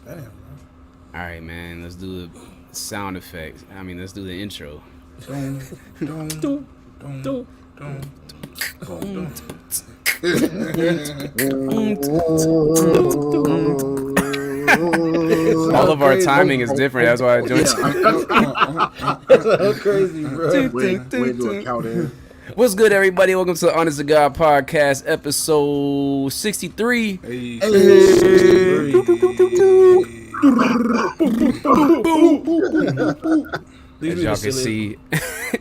Damn, man. All right, man. Let's do the sound effects. Let's do the intro. All of our timing is different. That's why I joined. That's so crazy, bro. We do a count in. What's good, everybody? Welcome to the Honest to God podcast, episode 63. Hey.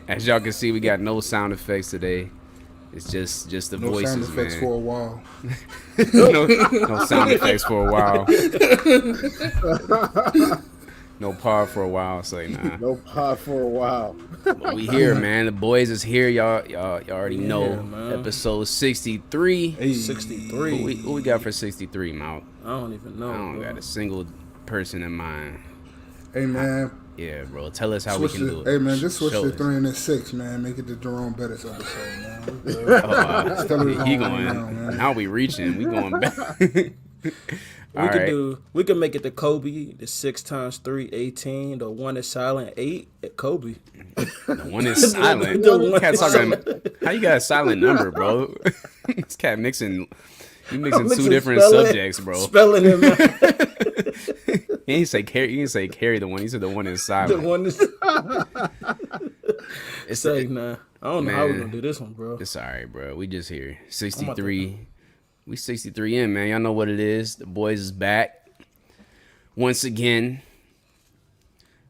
As y'all can see, we got no sound effects today. It's just the no voices, sound effects man. for a while. no sound effects for a while. No pod for a while. So nah. No pod for a while. But we here, man. The boys is here. Y'all already know. Man. Episode 63. Hey. 63. What we got for 63, Malc? I don't even know. I don't got a single person in mind. Hey, man. Yeah, bro. Tell us how we can do it. Hey, man, just switch Show to us. 3 and 6, man. Make it the Jerome Bettis episode, man. He going. Now we reaching. We going back. We could make it the Kobe, the 6 times 3, 18. The one is silent, 8 at Kobe. The one is silent. How you got a silent number, bro? This cat mixing. You mixing two different subjects, bro. Spelling him. He didn't say carry. He didn't say carry the one. He said the one is silent. The one is. It's like nah. I don't know how we're gonna do this one, bro. It's all right, bro. We just here. 63. We 63 in, man. Y'all know what it is. The boys is back once again.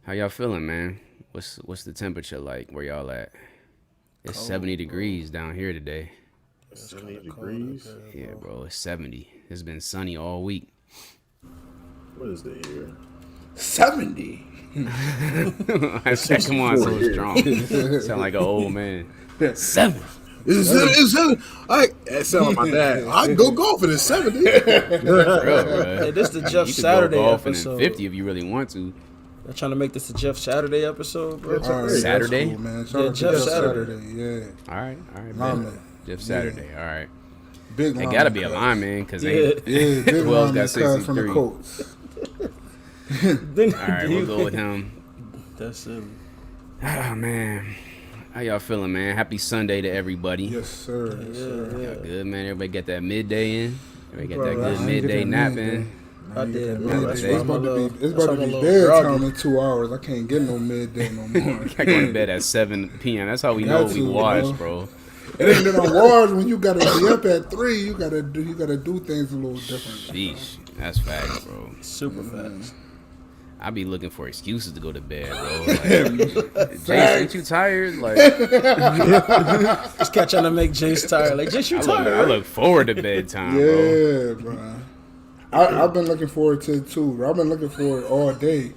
How y'all feeling, man? What's the temperature like? Where y'all at? It's 70 degrees down here today. 70 degrees? Yeah, bro. It's 70. It's been sunny all week. What is the year? 70. I said, come on, so strong. Sound like an old man. 7. It's 7. That sound like my dad. I can go golfing at 70. Bro. Hey, this the Jeff You could Saturday go golfing episode. in 50 if you really want to. I'm trying to make this a Jeff Saturday episode, bro. All right, Saturday? That's cool, man. Shout out to Jeff Jeff Saturday. Yeah. All right, Lineman. man. Jeff Saturday, all right. Big They lineman gotta be a cuz. lineman because Yeah. Yeah, big Who else lineman got cuz from the 63? Colts. Then All right, we'll go with him. That's it. Oh, man. How y'all feeling, man? Happy Sunday to everybody. Yes, sir. Yes, sir. Y'all good, man? Everybody got that midday in? Everybody got that Bro, I good ain't midday get that nap midday. in? I did, Man, bro. it's That's why I'm about a to little- be that's why I'm a bedtime little in 2 hours. I can't get no midday no more. I go to bed at 7 p.m. That's how we know Got we to, watch, bro. It ain't that on wars when you gotta be up at 3. You gotta do things a little different. Sheesh. That's facts, bro. Super fast. I be looking for excuses to go to bed, bro. Like, Jace, ain't you tired? Like, Just catch trying to make Jace tired. Like, Jace, you tired? I look forward to bedtime, bro. Yeah, bro. I've been looking forward to it too, bro. I've been looking for it all day.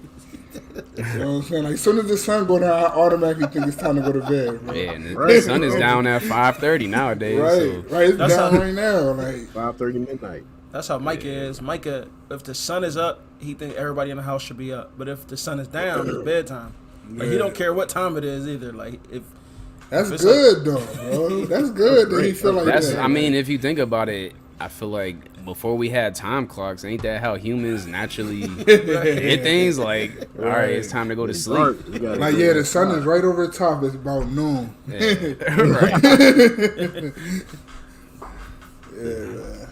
You know what I'm saying? Like, as soon as the sun go down, I automatically think it's time to go to bed, bro. Yeah, and the sun is down at 5:30 nowadays. Right, So. right. It's That's down how- right now. Like, 5:30 midnight. That's how Micah is. Micah, if the sun is up, he think everybody in the house should be up. But if the sun is down, it's bedtime. Like, he don't care what time it is either. Like, if that's it's good though, bro. That's good that he feel like That's. that. I mean, if you think about it, I feel like before we had time clocks, ain't that how humans naturally hit things? Like, all right, it's time to go to sleep. Like, yeah, the sun is right over the top. It's about noon. Right. Yeah, man.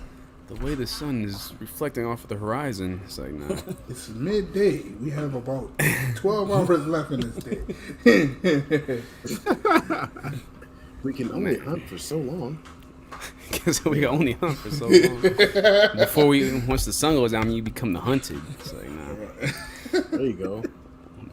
The way the sun is reflecting off of the horizon, it's like, nah. It's midday. We have about 12 hours left in this day. We can only hunt for so long. Because we can only hunt for so long. Once the sun goes down, you become the hunted. It's like, nah. There you go.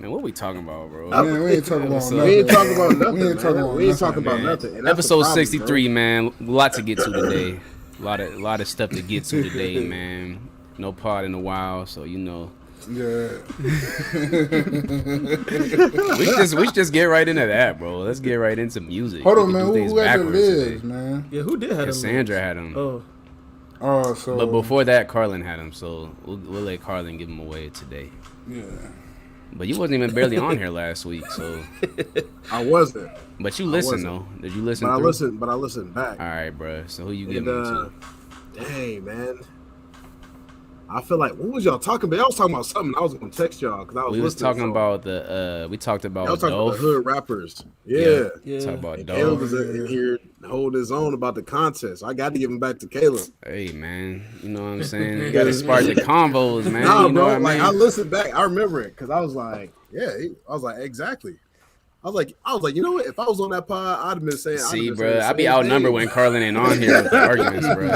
Man, what we talking about, bro? Man, we ain't talking about Episode- nothing. We ain't talking about nothing. We ain't talking about We ain't talking nothing, about man. nothing. And that's the Episode problem, 63, man. A lot to get to today. A lot of stuff to get to today, man. No pod in a while, so you know. Yeah. We should just get right into that, bro. Let's get right into music. Hold We on, can man. do things Who had the backwards lids, today. man? yeah, who did have Cassandra had him. Oh, Oh, so. But before that, Carlin had him, so we'll let Carlin give him away today. Yeah. But you wasn't even barely on here last week, so. I wasn't. But you listened, wasn't. though. Did you listen But through? I listened back. All right, bro. So who you And, giving him to? dang, man. I feel like what was y'all talking about? I was talking about something. I was gonna text y'all because I was. We was listening to talking something. about the we talked about I was talking about the Dolph. hood rappers. Yeah. Talk about And Caleb Dolph. was in here holding his own about the contest. I got to give him back to Caleb. Hey man, you know what I'm saying? You gotta spark the convos, man. Nah, you know bro. what I Like mean? I listened back. I remember it because I was like, yeah. I was like, exactly. I was like, you know what? If I was on that pod, I'd have been saying. See, bro, I be outnumbered when Carlin ain't on here with the arguments, bro.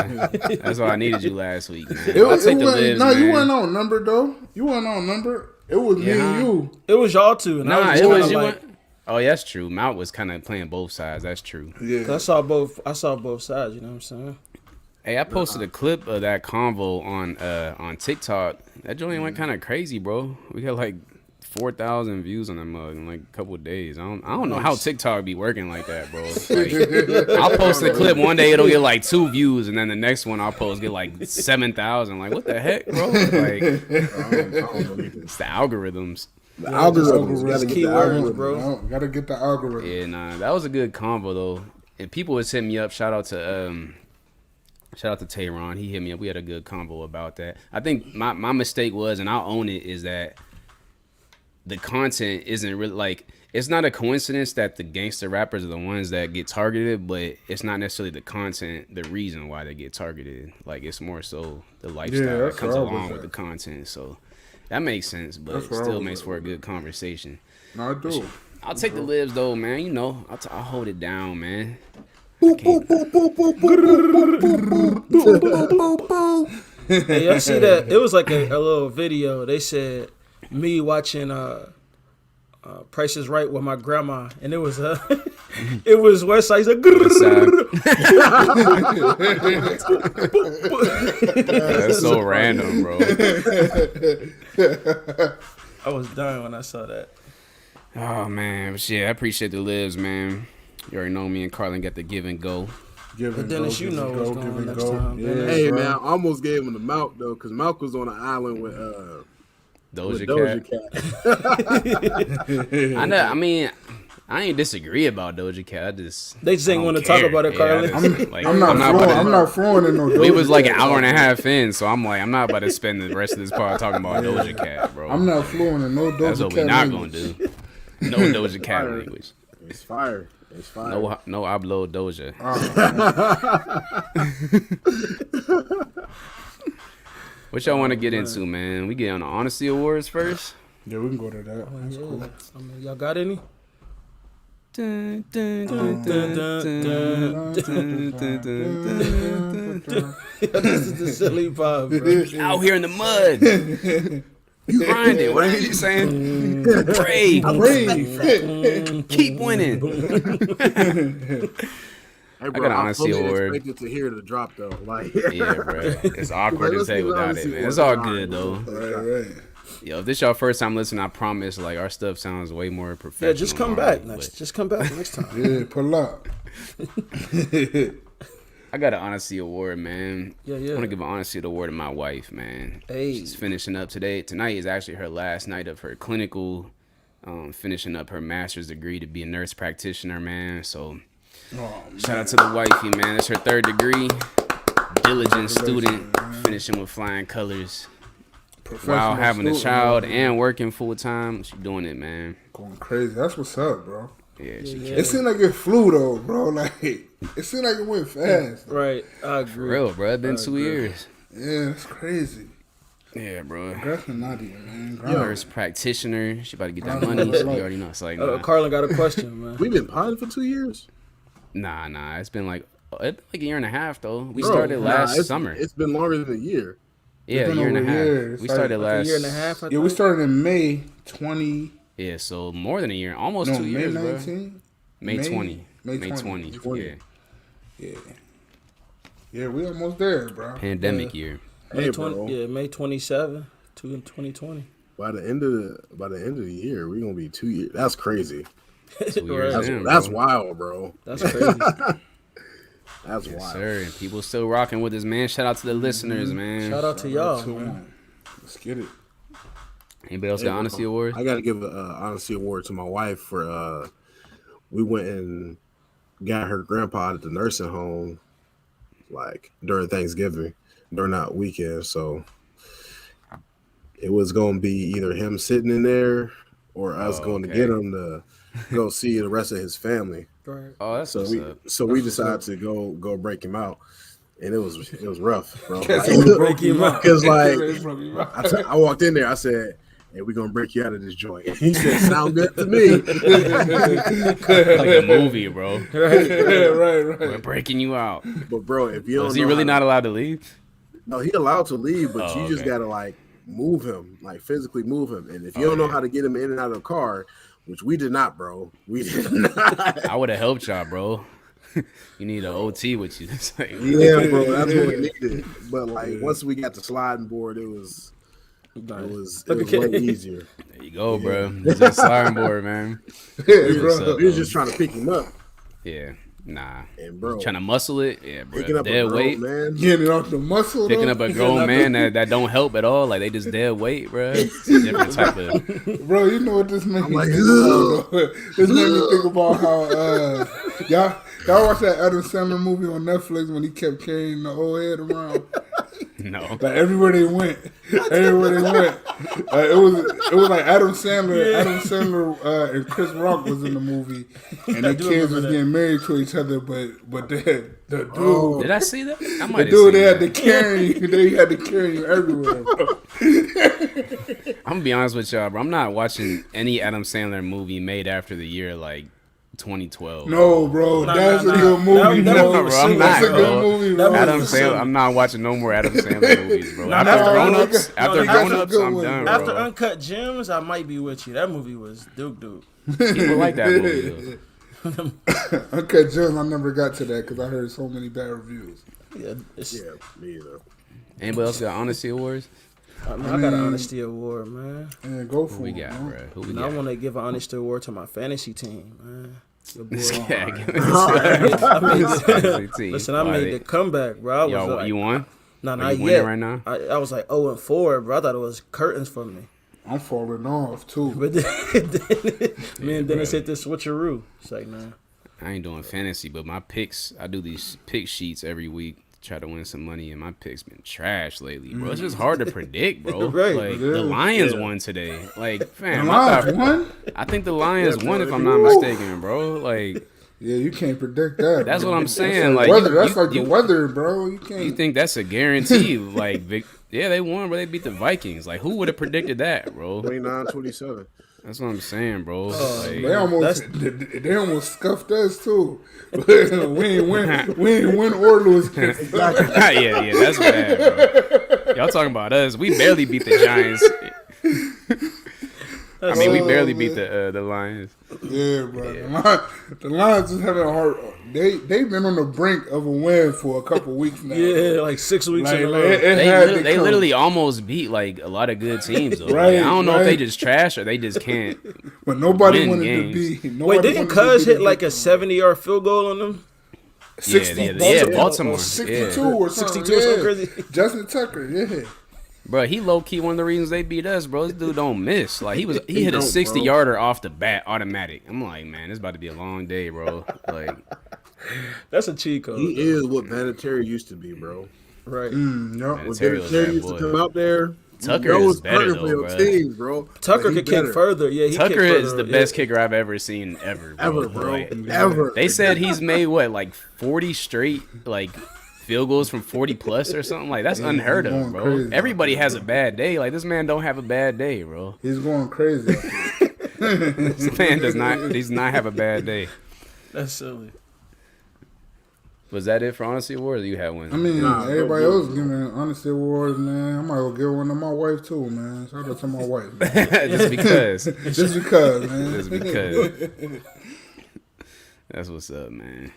That's why I needed you last week, man. I'll take the libs, man. you weren't on number though. You weren't on number. It was me and you. It was y'all two. And Nah, I was it was kinda you. like, Oh, yeah, that's true. Malc was kind of playing both sides. That's true. Yeah. I saw both sides. You know what I'm saying? Hey, I posted a clip of that convo on TikTok. That joint went kind of crazy, bro. We got like 4,000 views on that mug in like a couple of days. I don't know how TikTok be working like that, bro. It's like, I'll post a clip one day, it'll get like 2 views, and then the next one I'll post get like 7,000. Like, what the heck, bro? Like, it's the algorithms. The algorithms. That's Gotta get the keywords, algorithm. bro. Gotta get the algorithm. Yeah, nah, that was a good convo though. And people was hitting me up. Shout out to Tayron. He hit me up. We had a good convo about that. I think my mistake was, and I'll own it, is that the content isn't really like, it's not a coincidence that the gangster rappers are the ones that get targeted, but it's not necessarily the content, the reason why they get targeted. Like, it's more so the lifestyle that comes along with the content. So that makes sense, but it still makes for a good conversation. No, I do. I'll take the libs though, man. You know, I'll hold it down, man. Hey, y'all see that? It was like a little video. They said me watching Price is Right with my grandma, and it was it was West Side. He's like, That's so random, bro. I was dying when I saw that. Oh man, but shit, I appreciate the libs, man. You already know me and Carlin got the give and go. But Dennis, you know what's going on next time. Yeah, Hey, bro. man, I almost gave him the Malc, though, because Malc was on an island with Doja Cat. I know. I mean, I ain't disagree about Doja Cat. I just They just ain't want to talk about it, Carlin. I'm not flowing in no. We was like an Doja hour and a Cat. half in, so I'm like, I'm not about to spend the rest of this part talking about Doja Cat, bro. I'm not flowing in no Doja Cat. That's what we not gonna do. No Doja Cat language. It's fire. It's fire. No Abloh Doja. What y'all want to get into, man? We get on the Honesty Awards first. Yeah, we can go to that. That's Yeah. cool. I mean, y'all got any? Dun, dun, dun, Dun, dun, dun, dun, dun, dun, dun. This is the silly vibe, bro. Out here in the mud. You grinding. What are you saying? Brave. Keep winning. Hey, got an honesty award. Expected to hear the drop though. Like, Yeah, bro. It's awkward Like, as heck let's without see it, man. what It's all the good, time though. Right. Yo, if this y'all first time listening, I promise, like, our stuff sounds way more professional. Yeah, just come back next. Just come back next time. Yeah, pull up. I got an honesty award, man. Yeah. I want to give an honesty award to my wife, man. Hey. She's finishing up today. Tonight is actually her last night of her clinical, finishing up her master's degree to be a nurse practitioner, man. So shout out to the wifey, man. It's her 3rd degree. Diligent student, finishing with flying colors. While having a child and working full time, she doing it, man. Going crazy. That's what's up, bro. Yeah, she It seemed like it flew though, bro. Like it seemed like it went fast. Right, I for agree. real, bro. It's been 2 years. Yeah, it's crazy. Yeah, bro. Congrats to Nadia, man. Nurse practitioner. She about to get that money, so you already know. It's like, nah. Carlin got a question, man. we've been potting for 2 years. Nah. It's been like a year and a half though. We started last summer. It's been longer than a year. Yeah, a been year and a over a half. year. It's We like started A last year and a half. I Yeah, we think. started in May 20. Yeah, so more than a year, almost 2 May years, bro. 19. May May 20. May May 20. 20. Yeah, Yeah, we almost there, bro. pandemic year. Hey, May bro. 20, yeah, May 27, 2020. By the end of the year, we're gonna be 2 years. That's crazy. 2 years Right. in, That's bro. wild, bro. That's crazy. That's Yes, wild. sir. And people still rocking with us, man. Shout out to the listeners, man. Shout out to y'all, man. Let's get it. Anybody else got honesty awards? I gotta give an honesty award to my wife for we went and got her grandpa at the nursing home like during Thanksgiving, during that weekend. So it was gonna be either him sitting in there or us going to get him to go see the rest of his family. Right. Oh, that's So what's we up. so we decided to go break him out, and it was rough, bro. Break him out. Because like I walked in there, I said, "Hey, we're gonna break you out of this joint." He said, "Sound good to me." Like a movie, bro. right. We're breaking you out. But bro, if you don't, Was he really not allowed to leave? No, he allowed to leave, but you just okay. gotta like move him, like physically move him. And if you don't know how to get him in and out of the car, which we did not, bro, we did not. I would have helped y'all, bro. You need an OT with you. Like, Yeah, bro, that's what we needed. But like once we got the sliding board, it was way easier. there you go, bro. It's that sliding board, man. We was just trying to pick him up. Yeah, nah. And bro, Trying to muscle it, yeah, bro. picking up Dead a girl, weight, man. Getting off the muscle. picking though. up a grown man that don't help at all. Like they just dead weight, bro. It's a different type of. Bro, you know what this made me like, think about? Though? This made me think about how y'all watch that Adam Sandler movie on Netflix when he kept carrying the old head around. No. Like everywhere they went. It was like Adam Sandler and Chris Rock was in the movie, and the kids was getting married to each other, but the dude. Did I see that? I The might have dude seen they had that. to carry you. They had to carry you everywhere, bro. I'm gonna be honest with y'all, bro. I'm not watching any Adam Sandler movie made after the year like 2012. No, bro, that's a good movie, That bro. was bro, I'm That's not, a good bro. movie, bro. Adam Sandler. I'm not watching no more Adam Sandler movies, bro. After that's Grown right. Ups, No, after that's Grown a Ups, good I'm one. done, After bro. Uncut Gems, I might be with you. That movie was Duke. People like that movie. Though. Okay, Jim, I never got to that because I heard so many bad reviews. Yeah, Yeah, me either. Anybody else got honesty awards? I got an honesty award, man. Yeah, go for Who we it, got, bro. bro? Who we And I got? want to give an honesty award to my fantasy team, man. Your boy, Listen, I made the comeback, bro. I was Yo, like, you won? No, Are not you winning yet. right now? I was like 0-4, bro. I thought it was curtains for me. I'm falling off too. But then me and Dennis hit the switcheroo. It's like, nah. I ain't doing fantasy, but my picks, I do these pick sheets every week to try to win some money, and my picks been trash lately, bro. It's just hard to predict, bro. Right. Like the Lions won today. Like, fam, The I Lions thought- won? I think the Lions won if I'm not mistaken, bro. Like, Yeah, you can't predict that. that's bro. what I'm saying. That's Like, weather. you- That's you- like the weather, bro. You can't. you think that's a guarantee? Like, yeah, they won, but they beat the Vikings. Like, who would have predicted that, bro? 29-27. That's what I'm saying, bro. Like, They almost scuffed us too. we ain't win or lose. yeah, that's bad, bro. Y'all talking about us? We barely beat the Giants. I mean, we barely beat the Lions. Yeah, bro. The Lions is having a hard. They've been on the brink of a win for a couple weeks now. Yeah, like 6 weeks in a row. They literally almost beat like a lot of good teams. Though. Right, Like, I don't know if they right. just trash or they just can't. But nobody win wanted games. to be. Wait, didn't Cuz hit like a 70-yard field goal on them? 60, yeah, Baltimore. 62 Yeah. or something. 62 or something crazy. Justin Tucker, yeah. Bro, he low key one of the reasons they beat us, bro. This dude don't miss. Like he hit a don't, 60-yarder off the bat, automatic. I'm like, man, this about to be a long day, bro. Like, That's a cheat code. He is what Vinatieri used to be, bro. Right. Yep. When Vinatieri was Vinatieri that used to boy. come out there, Tucker you know is it's better, for though, your bro. teams, bro. Tucker But he could kick better. further. Yeah, he Tucker kicked is further. the best kicker I've ever seen ever, bro. Ever, bro. Like, Ever. they said he's made what, like 40 straight like field goals from 40 plus or something. Like that's unheard of, going bro. crazy. Everybody has a bad day. Like this man don't have a bad day, bro. He's going crazy. This man does not have a bad day. That's silly. Was that it for Honesty Awards? Or you had one? I mean, Nah, everybody no, else giving honesty awards, man. I might go give one to my wife too, man. Shout out to my wife, man. Just because. Just because, man. Just because. That's what's up, man.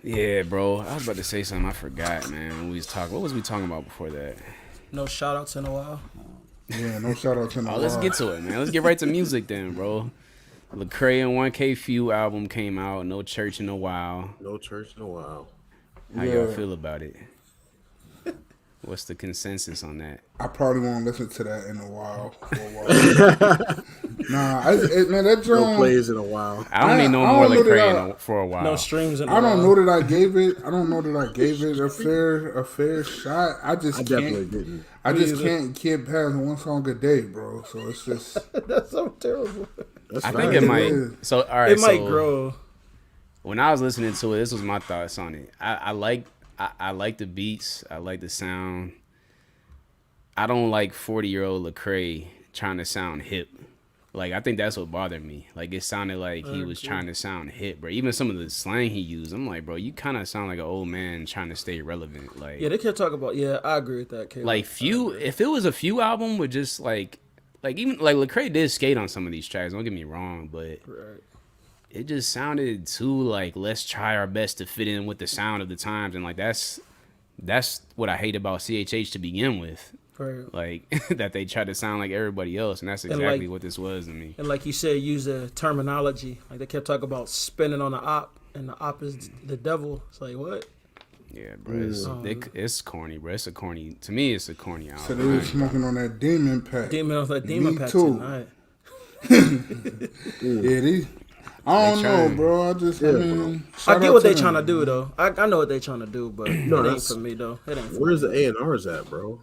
Yeah, bro. I was about to say something. I forgot, man. When we was talking, what was we talking about before that? No shout outs in a while. Yeah, no shout out to my Oh, let's wife. get to it, man. Let's get right to music then, bro. Lecrae and 1K Phew album came out. No church in a while. No church in a while. How y'all feel about it? What's the consensus on that? I probably won't listen to that in a while. For a while. Man, that No drum plays in a while. I don't need no more Lecrae for a while. No streams in I don't know that I gave it. I don't know that I gave it a fair shot. I Definitely didn't. I just can't get past one song a day, bro. So it's just That's so terrible. I think it might. So all right, It might grow. When I was listening to it, this was my thoughts on it. I like the beats. I like the sound. I don't like 40-year-old Lecrae trying to sound hip. Like, I think that's what bothered me. Like, it sounded like he was trying to sound hip, bro. Even some of the slang he used, I'm like, bro, you kind of sound like an old man trying to stay relevant. Like, Yeah, they kept talking about. Yeah, I agree with that. Caleb. like Phew, if it was a Phew album with just like even like Lecrae did skate on some of these tracks. Don't get me wrong, but Right. it just sounded too like, let's try our best to fit in with the sound of the times, and like that's what I hate about CHH to begin with. Right. Like that they try to sound like everybody else, and that's exactly what this was to me. And like you said, use the terminology. Like they kept talking about spinning on the op, and the op is the devil. It's like what? Yeah, bro, it's corny, bro. It's a corny. To me, it's a corny album. so they was smoking on that demon pack. Demon on that demon Me pack too. tonight. Yeah, these. I don't know, bro. I mean, I get what they trying to do though. I know what they trying to do, but it ain't that's- for me though. It ain't for Where's me. the A&Rs at, bro?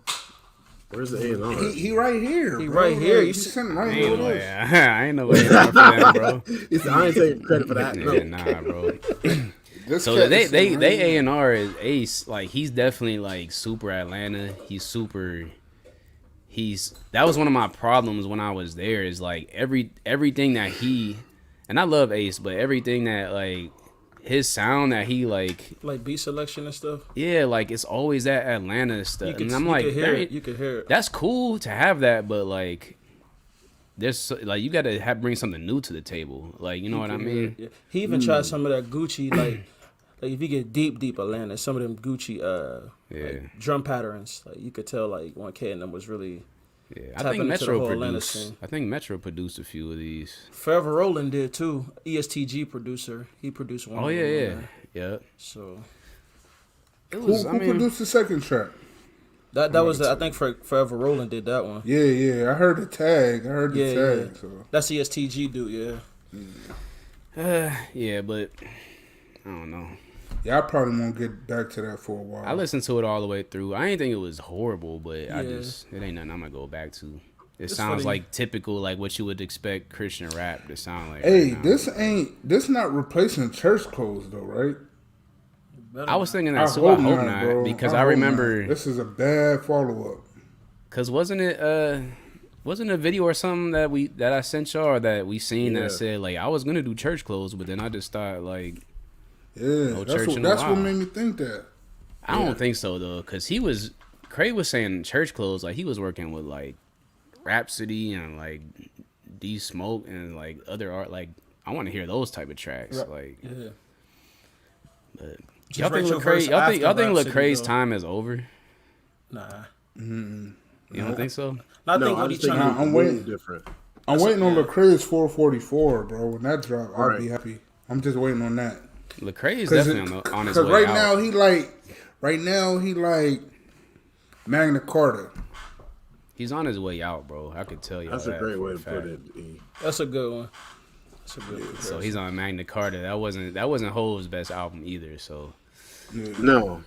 Where's the A&R? He right here. He bro. right here. You He's sitting I right ain't over no, there. I ain't no way for them, bro. He said, I ain't taking credit for that. No. Yeah, nah, bro. This So cat they is sitting right here. A&R is Ace. Like, he's definitely like super Atlanta. That was one of my problems when I was there, is like everything that he, and I love Ace, but everything that like his sound that he like beat selection and stuff. yeah, like it's always that Atlanta stuff. And I'm you like, could hear there it. ain't- You could hear it. that's cool to have that, but like there's like you gotta bring something new to the table. Like, you know what I mean? Yeah. He even tried some of that Gucci like if you get deep Atlanta, some of them Gucci like drum patterns. Like you could tell like 1K and them was really Yeah, I tapping think into the Metro whole Atlanta produced. scene. I think Metro produced a few of these. Forever Rolling did too. ESTG producer. He produced one. Oh of yeah, them, yeah, man. yeah. So It Who was. I mean, produced the second track? that was I think Forever Rolling did that one. Yeah. I heard the tag. Yeah. So. That's ESTG dude. Yeah. yeah, but I don't know. Yeah, I probably won't get back to that for a while. I listened to it all the way through. I didn't think it was horrible, but it Yeah. ain't nothing I'm gonna go back to. It It's sounds funny. like typical, like what you would expect Christian rap to sound like. Hey, right now. this not replacing church clothes though, right? I was thinking that too. I hope not, bro. because I I hope remember. not. This is a bad follow up. Cause wasn't it a video or something that I sent y'all, or that we seen that said like I was gonna do church clothes, but then I just thought like Yeah, church in a that's while. what made me think that. I don't think so though, cause Crae was saying church clothes, like he was working with like Rhapsody and like D Smoke and like other art. Like I want to hear those type of tracks. Like, Yeah. but Just y'all think Rachel verse y'all think after Lecrae's Rhapsody, time is over? Nah. You don't think so? I No, think I what he just think trying to I'm it's waiting. really different. I'm waiting on Lecrae's 444, bro. When that drop, I'll Right. be happy. I'm just waiting on that. Lecrae is definitely on his Because way right out. now he like Magna Carta. He's on his way out, bro. I could tell you. That's a that great for way a to fact. put it. E. That's a good one. That's a good one. So he's on Magna Carta. That wasn't Hove's best album either. So No.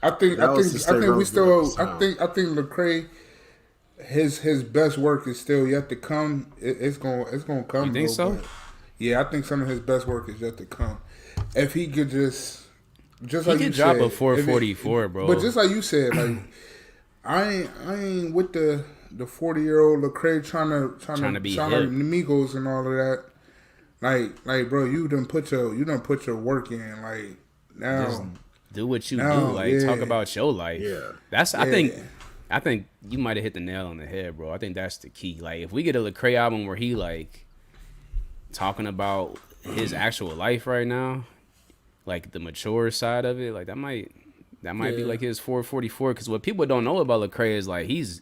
I think That was to stay we still relevant with the I think Lecrae his best work is still yet to come. It's gonna come. You think though, so? but yeah, I think some of his best work is yet to come. If he could just he like you could drop said, a 444, bro. But just like you said, like I ain't with the 40-year-old Lecrae trying to be sound hip. like Migos and all of that. Like bro, you done put your work in. Like now, Just do what you No, do. Like yeah. talk about your life. Yeah. That's I think you might have hit the nail on the head, bro. I think that's the key. Like if we get a Lecrae album where he like talking about his actual life right now, like the mature side of it, like that might be like his 444. Because what people don't know about Lecrae is like he's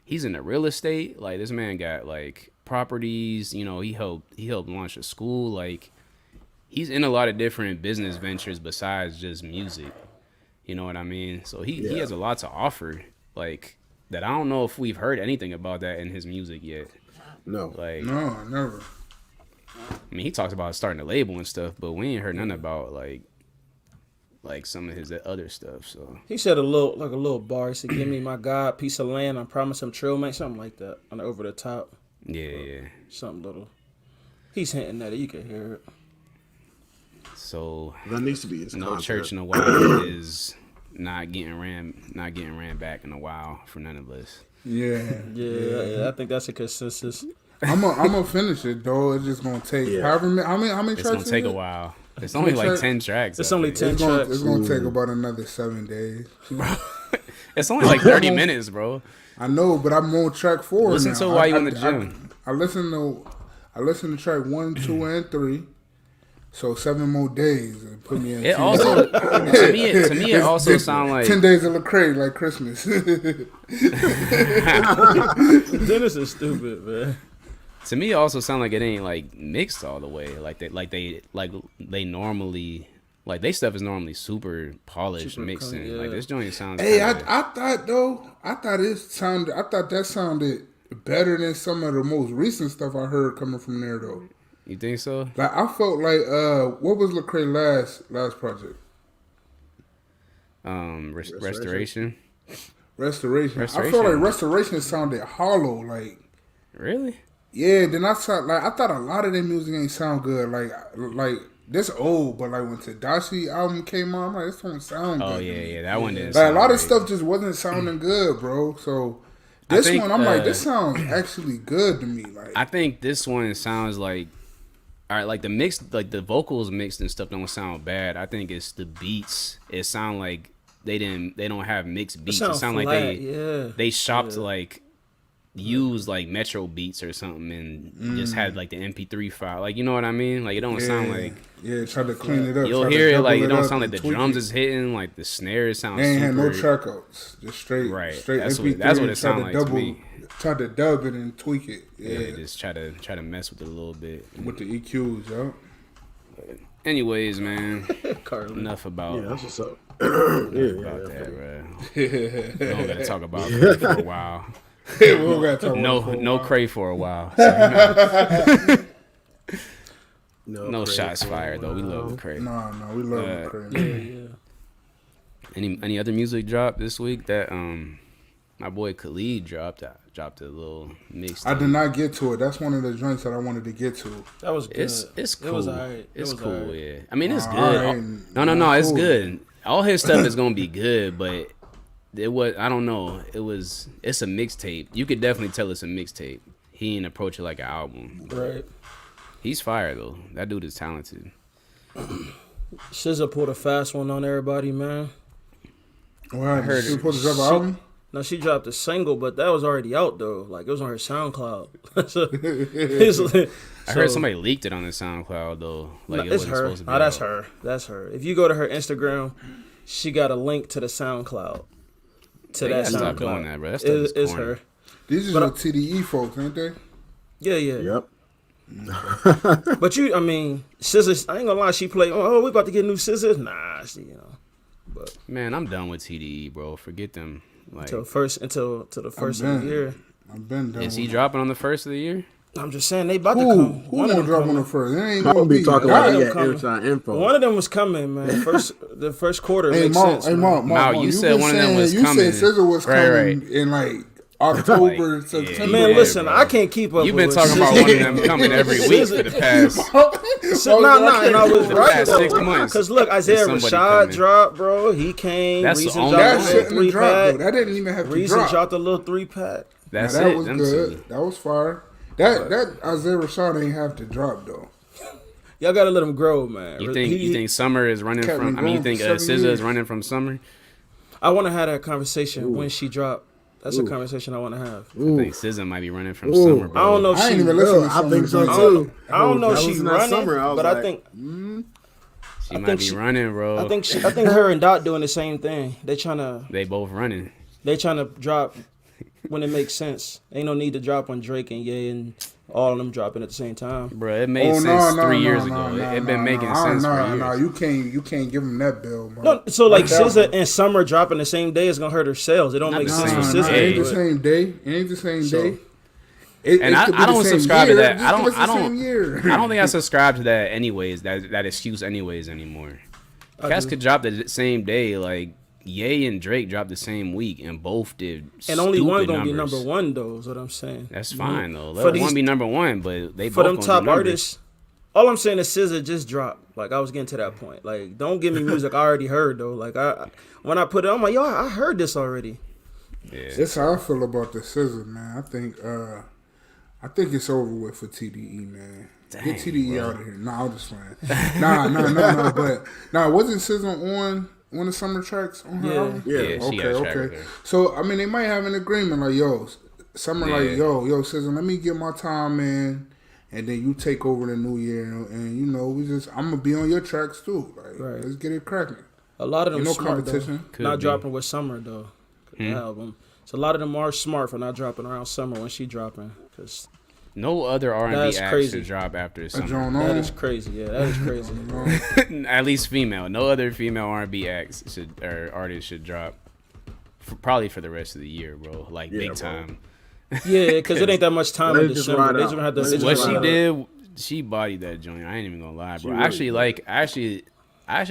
in the real estate. Like this man got like properties. You know, he helped launch a school. Like he's in a lot of different business ventures besides just music. You know what I mean? So he has a lot to offer. like that. I don't know if we've heard anything about that in his music yet. No. Like, No, never. I mean, he talks about starting a label and stuff, but we ain't heard nothing about like some of his other stuff. So He said a little bar. He said, "Give me my God, piece of land. I promise him trail mate," something like that. On the over the top, yeah. something little. He's hinting at it. You can hear it. So That needs to be his no content. church in a while is not getting ran back in a while for none of us. Yeah. I think that's a consensus. I'm gonna finish it though. It's just gonna take how many It's tracks? gonna take a while. It's only like 10 tracks. It's I only think. 10 tracks. It's gonna take about another 7 days. It's only like 30 minutes, bro. I know, but I'm on track 4 Listen now. to it while you in the gym. I listen to track 1, 2, and 3. So 7 more days and put me in. It also to me it also sound like 10 days of Lecrae like Christmas. Dennis is stupid, man. to me it also sound like it ain't like mixed all the way. Like they normally like they stuff is normally super polished mixing. clean, yeah. Like this joint sounds. Hey, kinda, I thought that sounded better than some of the most recent stuff I heard coming from there though. you think so? Like I felt like what was Lecrae last project? Restoration. Restoration. I felt like Restoration sounded hollow. Like Really? yeah, then I thought a lot of their music ain't sound good. Like this old, but like when Tadashi album came out, I'm like this don't sound good. Oh yeah, that one didn't. Like a sound lot of right. stuff just wasn't sounding good, bro. So this think, one, I'm like, this sounds actually good to me. Like I think this one sounds like, all right, like the mix, like the vocals mixed and stuff don't sound bad. I think it's the beats. It sound like they don't have mixed beats. It sound like they shopped like use like Metro beats or something and just had like the MP3 file. Like, you know what I mean? Like it don't sound like try to clean it up. you'll try to hear it double like it don't up sound like and the tweak drums it. is hitting, like the snare sounds. They ain't had no super- track outs, just straight. Right. Straight That's MP3. what it try sound like to me. Try to dub it and tweak it. Yeah, Yeah, just try to mess with it a little bit. with the EQs, yo. Anyways, man, Carly. enough about Yeah, that's what's up. about that, bro. We don't gotta talk about Crae for a while. We don't gotta talk No, about it for a no while. Crae for a while. So, no Crae shots for a fired though. We love while. Crae. No, we love Lecrae. Yeah. Any other music dropped this week that my boy Khalid dropped a little mixtape. I did not get to it. That's one of the joints that I wanted to get to. That was good. It's cool. It was alright. It's was cool. alright. Yeah. I mean, it's good. alright. No. It's Cool. good. All his stuff is gonna be good, but it was. I don't know. It's a mixtape. You could definitely tell it's a mixtape. He ain't approach it like an album. Right. He's fire though. That dude is talented. SZA pulled a fast one on everybody, man. Well, I heard she it. supposed to drop an album. Now she dropped a single, but that was already out though. Like it was on her SoundCloud. So, it's, I heard somebody leaked it on the SoundCloud though. Like it it's wasn't her. supposed to be. Oh, that's out. her. That's her. If you go to her Instagram, she got a link to the SoundCloud. To They that gotta stop SoundCloud. doing that, bro. That stuff is It's corny. her. These are the TDE folks, ain't they? Yeah. Yep. But I mean, SZA. I ain't gonna lie. She played. Oh, we about to get new SZA. Nah, But Man, I'm done with TDE, bro. Forget them. Like, until the first of the year. I've been done. is he with dropping on the first of the year? I'm just saying they about to Who come. who One of gonna them drop on coming. the first? It ain't I'm gonna be talking One like of he them got coming. inside info. One of them was coming, man. The first quarter Hey, makes Mark, sense. hey, man. Mark, you said been one of them saying- was you coming. said SZA was Right, coming in like October, Like, September. yeah, Man, Yeah, listen, bro. I can't keep up. You've been with talking about SZA. one of them coming every week for the past. And I was The right past 6 months. because look, Isaiah There's somebody Rashad coming. dropped, bro. He came. That's the Reason only dropped one. a That little shouldn't have dropped though. 3-pack. That didn't even have to Reason drop. dropped a little 3-pack. That's Now, that it. was Them good. two. That was fire. That Isaiah Rashad ain't have to drop though. Y'all gotta let him grow, man. You think Summer is running Kept from? me I mean, you going think for 7 SZA is years. running from Summer? I want to have that conversation when she dropped. That's a conversation I want to have. I think SZA might be running from Summer, bro. I don't know if I she. ain't even listening to I think so Summer. too. I don't know if That she was in that running, summer, I was but like, I think She might be running, bro. I think her and Dot doing the same thing. They trying to They both running. drop when it makes sense. Ain't no need to drop on Drake and Ye and all of them dropping at the same time. Bro, it made sense 3 years ago. It been making sense for years. No, you can't give them that bill, bro. No, so like SZA and Summer dropping the same day is gonna hurt her sales. It don't make sense for SZA. It ain't the same day. It ain't the same day. And I don't subscribe to that. I don't think I subscribe to that anyways. That excuse anyways anymore. Cats could drop the same day. Like Ye and Drake dropped the same week, and both did. And only one gonna numbers. be number one though. Is what I'm saying. That's fine though. Let one be number one, but they for both them top artists. All I'm saying is SZA just dropped. Like I was getting to that point. Like don't give me music I already heard though. Like when I put it, I'm like, yo, I heard this already. Yeah, that's how I feel about the SZA, man. I think it's over with for TDE, man. Dang, get TDE out of here. Nah, I'm just playing. Nah. But wasn't SZA on one of the summer tracks on her album? Yeah. Okay. So I mean, they might have an agreement like, yo, Summer like, yo, SZA, let me get my time in, and then you take over the new year, and you know, I'm gonna be on your tracks too. Like, let's get it cracking. A lot of them smart competition. Though. Not dropping with Summer though. The album. So a lot of them are smart for not dropping around Summer when she dropping. Cause no other R&B acts should drop after Summer. That is crazy. Yeah, that is crazy. At least female. No other female R&B acts or artists should drop. Probably for the rest of the year, bro. Like big time. Yeah, because it ain't that much time in December. They just had to. What she did, she bodied that joint. I ain't even gonna lie, bro. I actually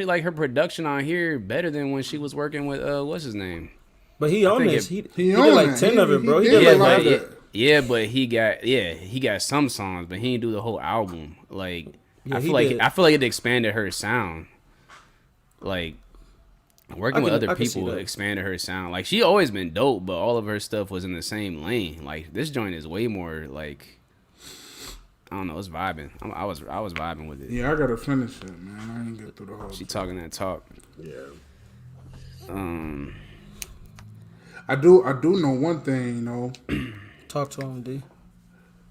like her production on here better than when she was working with what's his name. But he owned this. He did like 10 of it, bro. He did like that. Yeah, but he got some songs, but he didn't do the whole album. Like I feel like it expanded her sound. Like working with other people expanded her sound. Like she always been dope, but all of her stuff was in the same lane. Like this joint is way more like I don't know, it's vibing. I was vibing with it. Yeah, I gotta finish it, man. I didn't get through the whole. She talking that talk. Yeah. I do know one thing, you know. Talk to him, D.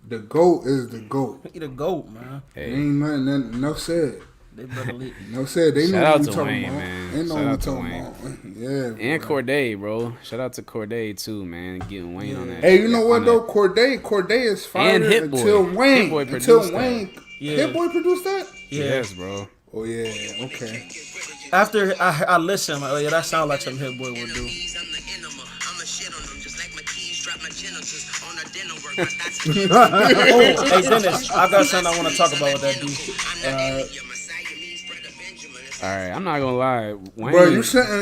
The GOAT is the GOAT. He the GOAT, man. Hey. Ain't nothing, enough said. They better leave. No said. They Shout know what out we to Wayne, talking man. about. They know what we talking about. Yeah. And Cordae, bro. Shout out to Cordae too, man. Getting Wayne on that. Hey, you know what though? Cordae is fire until Wayne. Until Wayne. Hit Boy produced that? Yeah. Yes, bro. Oh yeah. Okay. After I listened, like, oh yeah, that sounds like something Hit Boy would do. Oh, hey Dennis, I got something I want to talk about with that dude. All right, I'm not gonna lie, Wayne. Bro,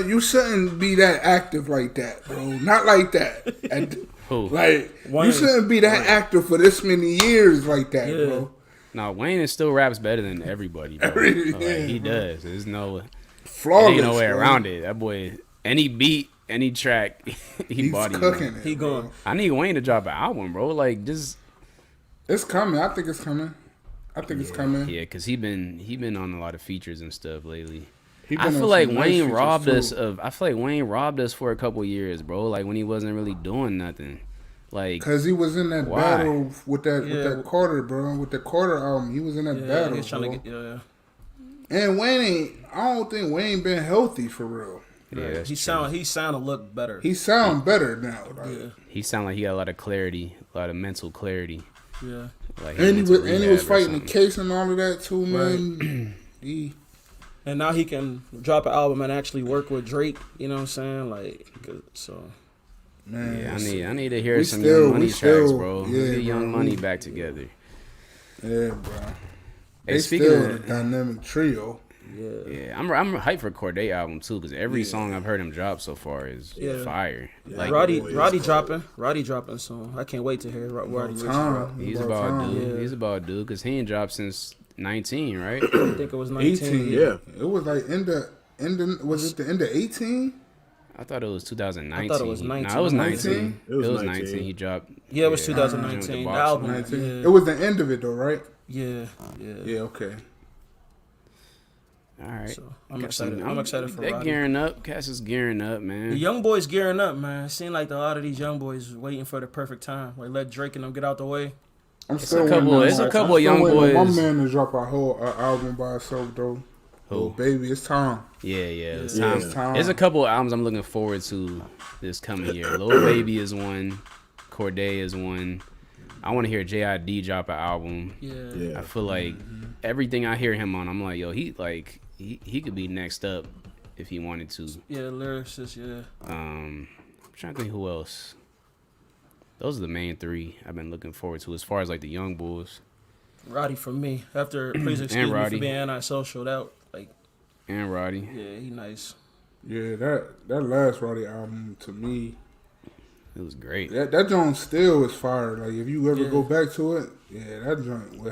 you shouldn't be that active like that, bro. Not like that. Who? Like Wayne. You shouldn't be that active for this many years like that, bro. No, Wayne is still raps better than everybody, bro. Like, he does. There's no flawless. Ain't no way around it. That boy, any beat, any track, he's cooking it. He going. I need Wayne to drop an album, bro. Like just. It's coming. I think it's coming. It's coming. Yeah, cause he been on a lot of features and stuff lately. I feel like Wayne robbed us of. I feel like Wayne robbed us for a couple years, bro. Like when he wasn't really doing nothing. Like, cause he was in that battle with that Carter, bro. With the Carter album, he was in that battle. He was trying to get, And Wayne I don't think Wayne been healthy for real. Yeah, he sound a look better. He sound better now. Like. He sound like he got a lot of clarity, a lot of mental clarity. Yeah. Like and he was fighting the case and all of that too, man. Right. And now he can drop an album and actually work with Drake. You know what I'm saying? Like, so. Man, yeah, I need to hear some Young Money tracks, bro. Yeah, get Young Money back together. Yeah, bro. Hey, they speaking still of a dynamic trio. Yeah, I'm hyped for Cordae album too because every song I've heard him drop so far is fire. Yeah. Like Roddy dropping soon. I can't wait to hear Roddy. He's about due because he ain't dropped since 19, right? I think it was 19. 18, yeah. It was like was it the end of 18? I thought it was 2019. I thought it was 19. No, it was 19. It was 19. He dropped. Yeah, it was 2019. The album. 19. Yeah. It was the end of it though, right? Yeah. Yeah, okay. All right. So I'm excited. I'm excited for Roddy. Roddy. Gearing up. Cass is gearing up, man. The young boys gearing up, man. It seems like a lot of these young boys waiting for the perfect time. Like let Drake and them get out the way. It's a couple of young boys. My man to drop a whole album by himself though. Oh, baby, it's time. Yeah, it's time. There's a couple of albums I'm looking forward to this coming year. Lil Baby is one. Cordae is one. I want to hear JID drop an album. Yeah. I feel like everything I hear him on, I'm like, yo, he could be next up if he wanted to. Yeah, lyricist, yeah. I'm trying to think who else. Those are the main three I've been looking forward to as far as like the young bulls. Roddy for me. After please excuse me for being antisocial, and Roddy. Yeah, he nice. Yeah, that last Roddy album to me, it was great. That joint still is fire. Like if you ever go back to it, that joint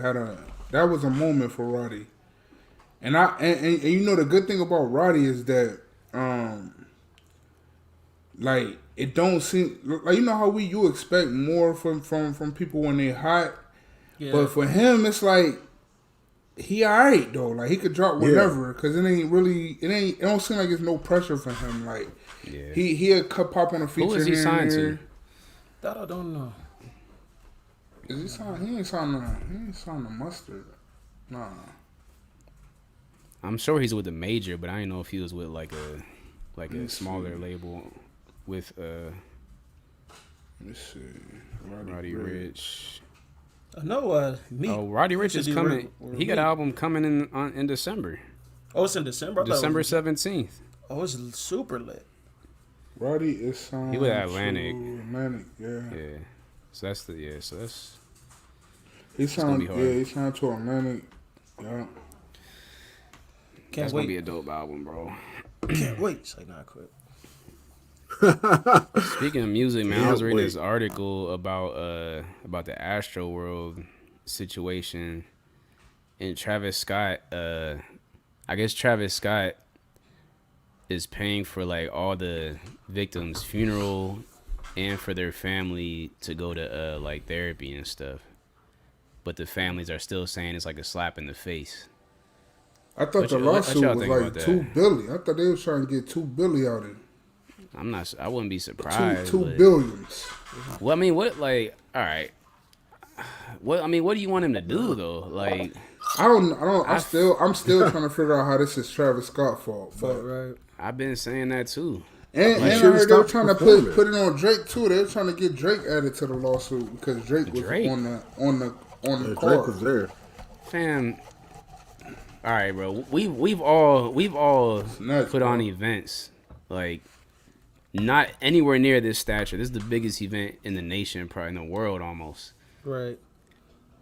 that was a moment for Roddy. And you know the good thing about Roddy is that like it don't seem like, you know how you expect more from people when they hot, but for him it's like he alright though. Like he could drop whenever because it don't seem like it's no pressure for him. Like he'll pop on a feature. Who is he signed to? That I don't know. Is he signed? He ain't signed the Mustard. Nah. I'm sure he's with a major, but I didn't know if he was with like a smaller label with Let me see. Roddy Ricch. I know. Roddy Ricch is coming. He got an album coming in December. Oh, it's in December. December 17th. Oh, it's super lit. Roddy is signed. He with Atlantic. Yeah. So that's. He signed. Yeah, he signed to Atlantic. Yeah. That's gonna be a dope album, bro. Can't wait. It's like not quick. Speaking of music, man, I was reading this article about the Astroworld situation and Travis Scott. I guess Travis Scott is paying for like all the victims' funeral and for their family to go to like therapy and stuff, but the families are still saying it's like a slap in the face. I thought the lawsuit was like $2 billion. I thought they was trying to get $2 billion out of it. I wouldn't be surprised. $2 billion. Well, I mean, what like? All right. What do you want him to do though? Like, I'm still trying to figure out how this is Travis Scott's fault. But right. I've been saying that too. And I heard they were trying to put it on Drake too. They were trying to get Drake added to the lawsuit because Drake was on the card. Drake was there. Fam. All right, bro. We've all put on events like not anywhere near this stature. This is the biggest event in the nation, probably in the world, almost. Right.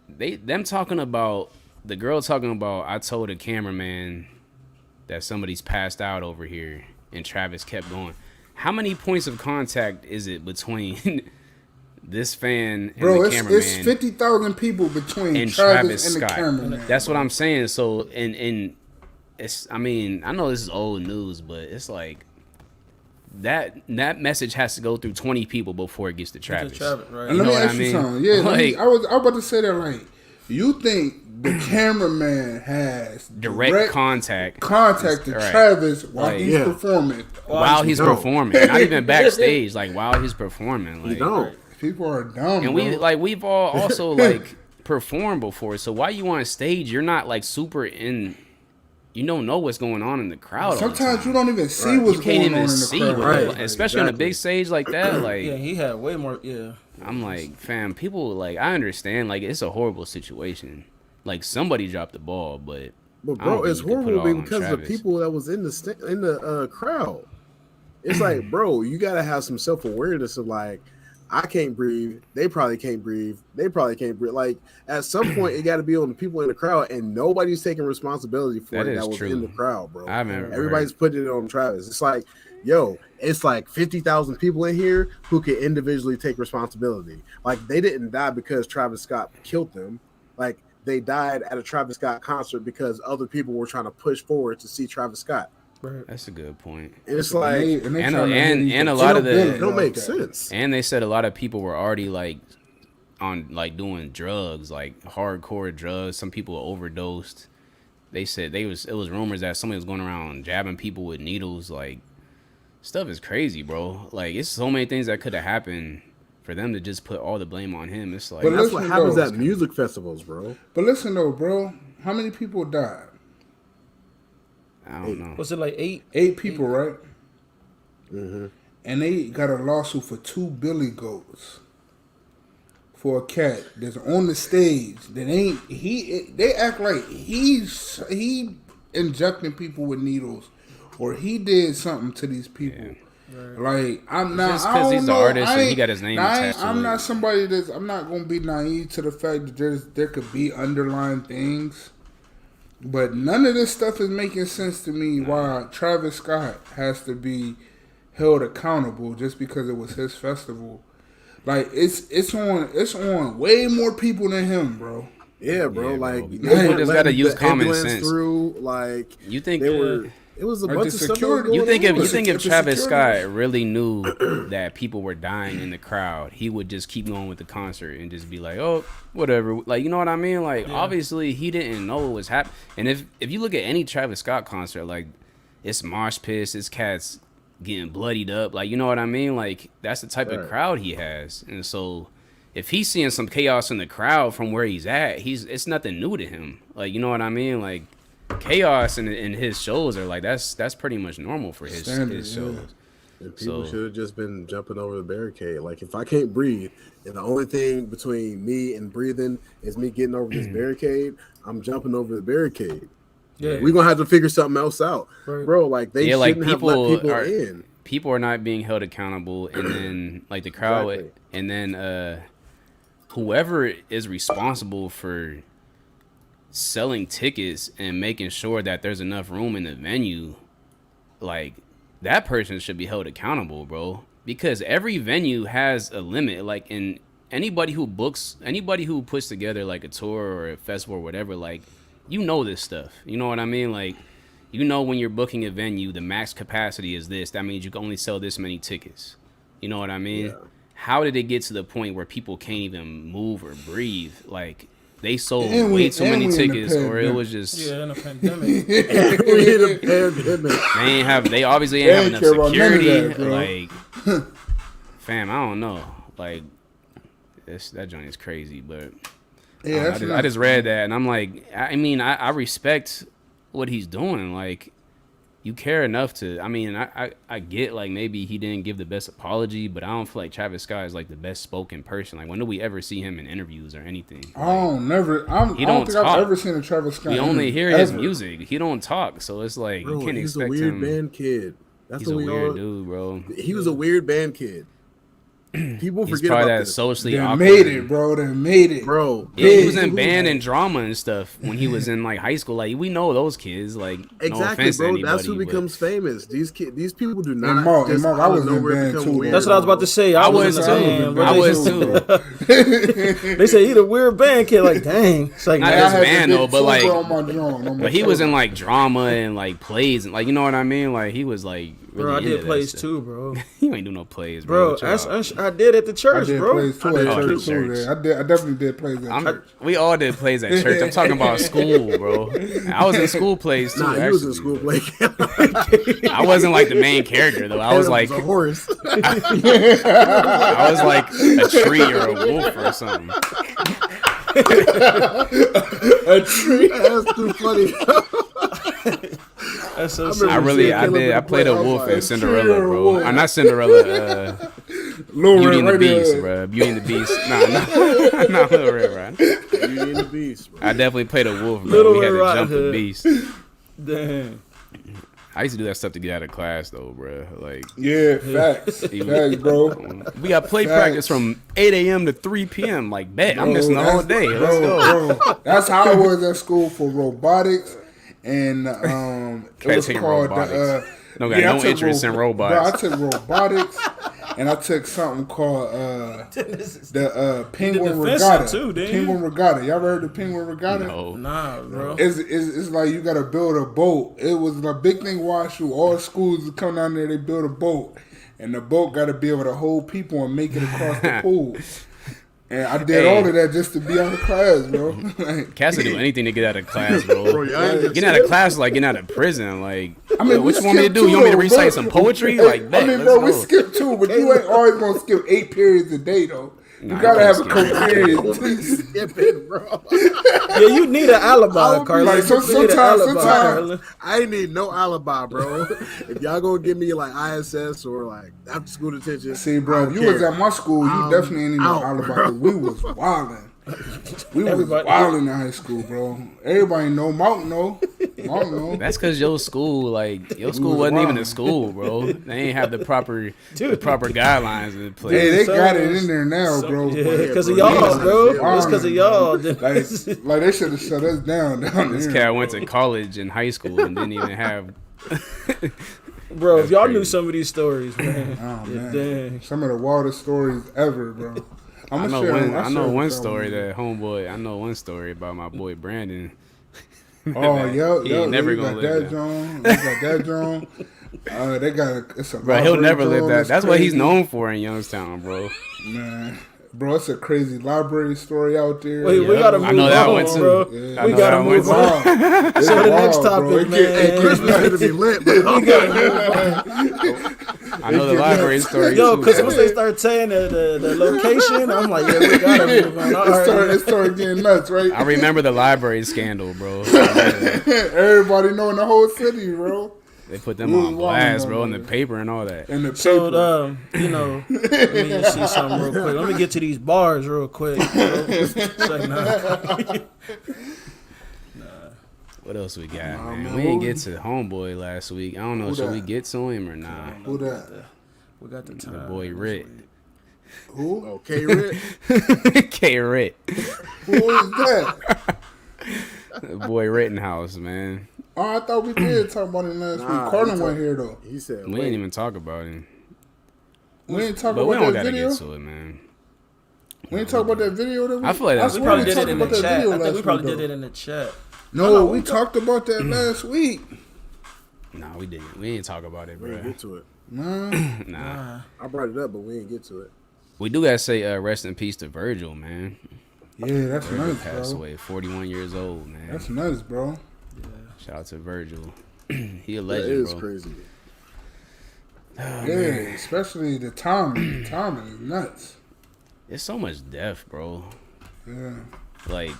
Them talking about the girl talking about. I told a cameraman that somebody's passed out over here, and Travis kept going. How many points of contact is it between this fan and the cameraman? It's 50,000 people between and Travis and Scott. The cameraman. That's what I'm saying. So, and it's. I mean, I know this is old news, but it's like that message has to go through 20 people before it gets to Travis. Right. And You let know me what ask I you mean? something. Yeah, Like, I was about to say that. Like, you think the cameraman has direct contact to right. Travis while he's performing? While he's performing, not even backstage. Like while he's performing. Like, You don't. People are dumb. And we've all also like performed before. So why you on stage? You're not like super in. You don't know what's going on in the crowd. Sometimes you don't even see what's going on in the crowd. Right. Especially on a big stage like that. Like, yeah, he had way more. Yeah. I'm like, fam, people like I understand. Like, it's a horrible situation. Like somebody dropped the ball, but bro, it's horrible because of the people that was in the crowd. It's like, bro, you gotta have some self-awareness of like, I can't breathe. They probably can't breathe. They probably can't breathe. Like at some point, it got to be on the people in the crowd, and nobody's taking responsibility for it. That was in the crowd, bro. Everybody's putting it on Travis. It's like, yo, it's like 50,000 people in here who can individually take responsibility. Like they didn't die because Travis Scott killed them. Like they died at a Travis Scott concert because other people were trying to push forward to see Travis Scott. Right. That's a good point. It's like and a lot of the it don't make sense. And they said a lot of people were already like on like doing drugs, like hardcore drugs. Some people overdosed. They said it was rumors that somebody was going around jabbing people with needles. Like stuff is crazy, bro. Like it's so many things that could have happened for them to just put all the blame on him. It's like that's what happens at music festivals, bro. But listen though, bro, how many people died? I don't know. Was it like 8? 8 people, right? Mm-hmm. And they got a lawsuit for 2 billy goats. for a cat that's on the stage that ain't they act like he injecting people with needles or he did something to these people. Yeah. Like I'm not just because he's an artist and he got his name attached. I'm not somebody that's I'm not gonna be naive to the fact that there could be underlying things. But none of this stuff is making sense to me why Travis Scott has to be held accountable just because it was his festival. Like it's on way more people than him, bro. Yeah, bro. Like they just gotta use common sense. Through, like you think they were. It was a bunch of stuff. You think if Travis Scott really knew that people were dying in the crowd, he would just keep going with the concert and just be like, oh, whatever. Like, you know what I mean? Like, obviously he didn't know what was happening. And if you look at any Travis Scott concert, like, it's mosh pits, it's cats getting bloodied up. Like, you know what I mean? Like, that's the type of crowd he has. And so if he's seeing some chaos in the crowd from where he's at, it's nothing new to him. Like, you know what I mean? Like, chaos in his shows are like that's pretty much normal for his shows. And people should have just been jumping over the barricade. Like if I can't breathe, and the only thing between me and breathing is me getting over this barricade, I'm jumping over the barricade. Yeah, we're gonna have to figure something else out, bro. Like they shouldn't have let people in. People are not being held accountable, and then like the crowd, and then whoever is responsible for selling tickets and making sure that there's enough room in the venue, like that person should be held accountable, bro, because every venue has a limit. Like, in anybody who puts together like a tour or a festival or whatever, like, you know this stuff, you know what I mean? Like, you know, when you're booking a venue, the max capacity is this, that means you can only sell this many tickets, you know what I mean? How did it get to the point where people can't even move or breathe? Like, they sold way too many tickets, or it was just in a pandemic. They obviously ain't have enough security. Like, fam, I don't know. Like, that joint is crazy, but I just read that and I'm like, I mean, I respect what he's doing. Like, you care enough to. I mean, I get like maybe he didn't give the best apology, but I don't feel like Travis Scott is like the best spoken person. Like, when do we ever see him in interviews or anything? Like, I don't think I've ever seen a Travis Scott. We only hear his music. He don't talk, so it's like you can't expect him. He's a weird band kid. He's a weird dude, bro. He was a weird band kid. People forget about that. Socially awkward. They made it, bro. Yeah, he was in band and drama and stuff when he was in like high school. Like, we know those kids. Like, exactly, no offense bro. To anybody, that's who becomes famous. These people do not. Mark, I was in band too. That's what I was about to say. I was too. I was too. They say he's a weird band kid. Like, dang, it's like not his band though, but like, but he was in like drama and like plays and like, you know what I mean? Like, he was like. Really, bro, I did plays too, bro. You ain't do no plays, bro. I did at the church, bro. I definitely did plays at church. We all did plays at church. I'm talking about school, bro. I was in school plays too. Nah, you was in school play. I wasn't like the main character though. I was like a horse. I was like a tree or a wolf or something. A tree? That's too funny. That's so I played a wolf in Cinderella, bro. I'm not Cinderella. Beauty and the Beast, bro. Beauty and the Beast. Not Little Red Riding. Beauty and the Beast, bro. I definitely played a wolf, bro. We had to jump the beast. Damn. I used to do that stuff to get out of class, though, bro. Like, facts, bro. We got play practice from 8 a.m. to 3 p.m. Like, bet I'm missing the whole day. Let's go. Bro. That's how I was at school for robotics, and it was called no interest in robots. Bro, I took robotics, and I took something called the Penguin Regatta. Too, Penguin Regatta. Y'all ever heard of Penguin Regatta? No. Nah, bro. It's like you got to build a boat. It was a big thing. WashU, all schools come down there. They build a boat, and the boat got to be able to hold people and make it across the pool. And I did all of that just to be out of class, bro. Cats will do anything to get out of class, bro. Getting out of class is like getting out of prison. Like, I mean, what you want me to do? You want me to recite some poetry? Like, we skip 2, but you ain't always gonna skip 8 periods a day, though. You gotta have a cocaine. Skipping, bro. Yeah, you need an alibi, Carlin. Like, sometimes I ain't need no alibi, bro. If y'all gonna give me like ISS or like after school detention, see, bro, if you was at my school, you definitely ain't need no alibi. We was wilding. We was wilding in high school, bro. Everybody know. Malc know. That's because your school wasn't even a school, bro. They ain't have the proper guidelines in place. Yeah, they got it in there now, bro. Yeah, because of y'all, bro. It's because of y'all. Like they should have shut us down there. This cat went to college and high school and didn't even have. Bro, if y'all knew some of these stories, man. Oh, man. Dang. Some of the wildest stories ever, bro. I know one story about my boy Brandon. Oh, yeah. He ain't never gonna live that. They got that John. They got it's a bro. He'll never live that. That's what he's known for in Youngstown, bro. Man, bro, it's a crazy library story out there. Wait, we gotta move on, bro. Yeah. We gotta move on. So the next topic, man. Christmas is to be lit, but we gotta move on. I know the library story. Yo, because once they start saying the location, I'm like, yeah, we gotta move on. It started getting nuts, right? I remember the library scandal, bro. Everybody knowing the whole city, bro. They put them on blast, bro, in the paper and all that. So, let me see something real quick. Let me get to these bars real quick. What else we got, man? We didn't get to Homeboy last week. I don't know, should we get to him or not? Who that? We got the time. The boy Rit. Who? Oh, K-Rit. K-Rit. Who is that? The boy Rittenhouse, man. Oh, I thought we did talk about it last week. Carlin went here, though. He said, we didn't even talk about him. We didn't talk but about we don't that gotta video? get to it, man. We didn't talk about that video that I feel like we probably did it in the chat. I think we probably did it in the chat. No, we talked about that last week. Nah, we didn't. We didn't talk about it, bro. We didn't get to it. Nah. I brought it up, but we didn't get to it. We do gotta say rest in peace to Virgil, man. Yeah, that's nuts, Passed bro. away, 41 years old, man. That's nuts, bro. Yeah. Shout out to Virgil. He a legend, That is bro. crazy. Oh, Yeah, man. especially the timing. The timing is nuts. It's so much death, bro. Yeah. Like,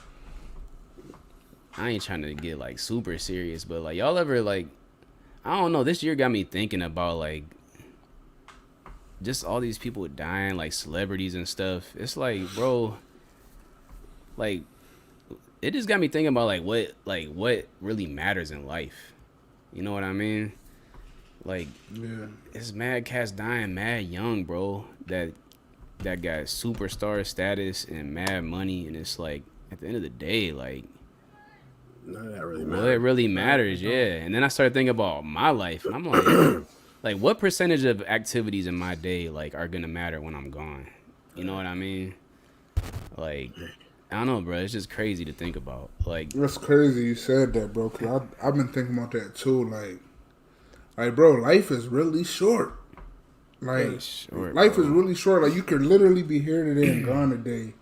I ain't trying to get like super serious, but like y'all ever like, I don't know, this year got me thinking about like just all these people dying, like celebrities and stuff. It's like, bro, like it just got me thinking about what really matters in life. You know what I mean? Like, Yeah. it's mad cats dying mad young, bro. That got superstar status and mad money, and it's like at the end of the day, like None of that really well, matters. it really matters, yeah. And then I started thinking about my life, and I'm like, like what percentage of activities in my day like are gonna matter when I'm gone? You know what I mean? Like, I don't know, bro. It's just crazy to think about. Like, That's crazy you said that, bro, because I've been thinking about that too. Like, bro, life is really short. Like, short, life bro. is really short. Like, you could literally be here today and gone today,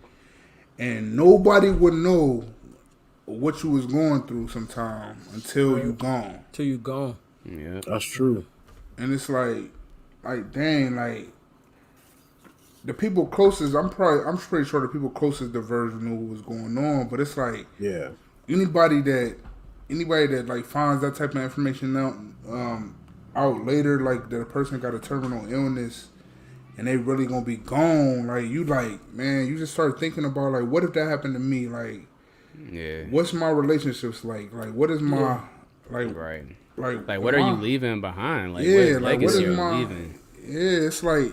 and nobody would know what you was going through sometime until you gone. Till you gone. yeah, That's true. And it's like dang, like the people closest. I'm pretty sure the people closest to Virgil knew what was going on. But it's like Yeah. anybody that like finds that type of information out later, like that a person got a terminal illness and they really gonna be gone. Like you man, you just start thinking about like, what if that happened to me? Like, yeah. what's my relationships like? Like, what is my like? Right. Like What are you leaving behind? Like, Yeah, what like, legacy what is are you my- leaving? Yeah, it's like,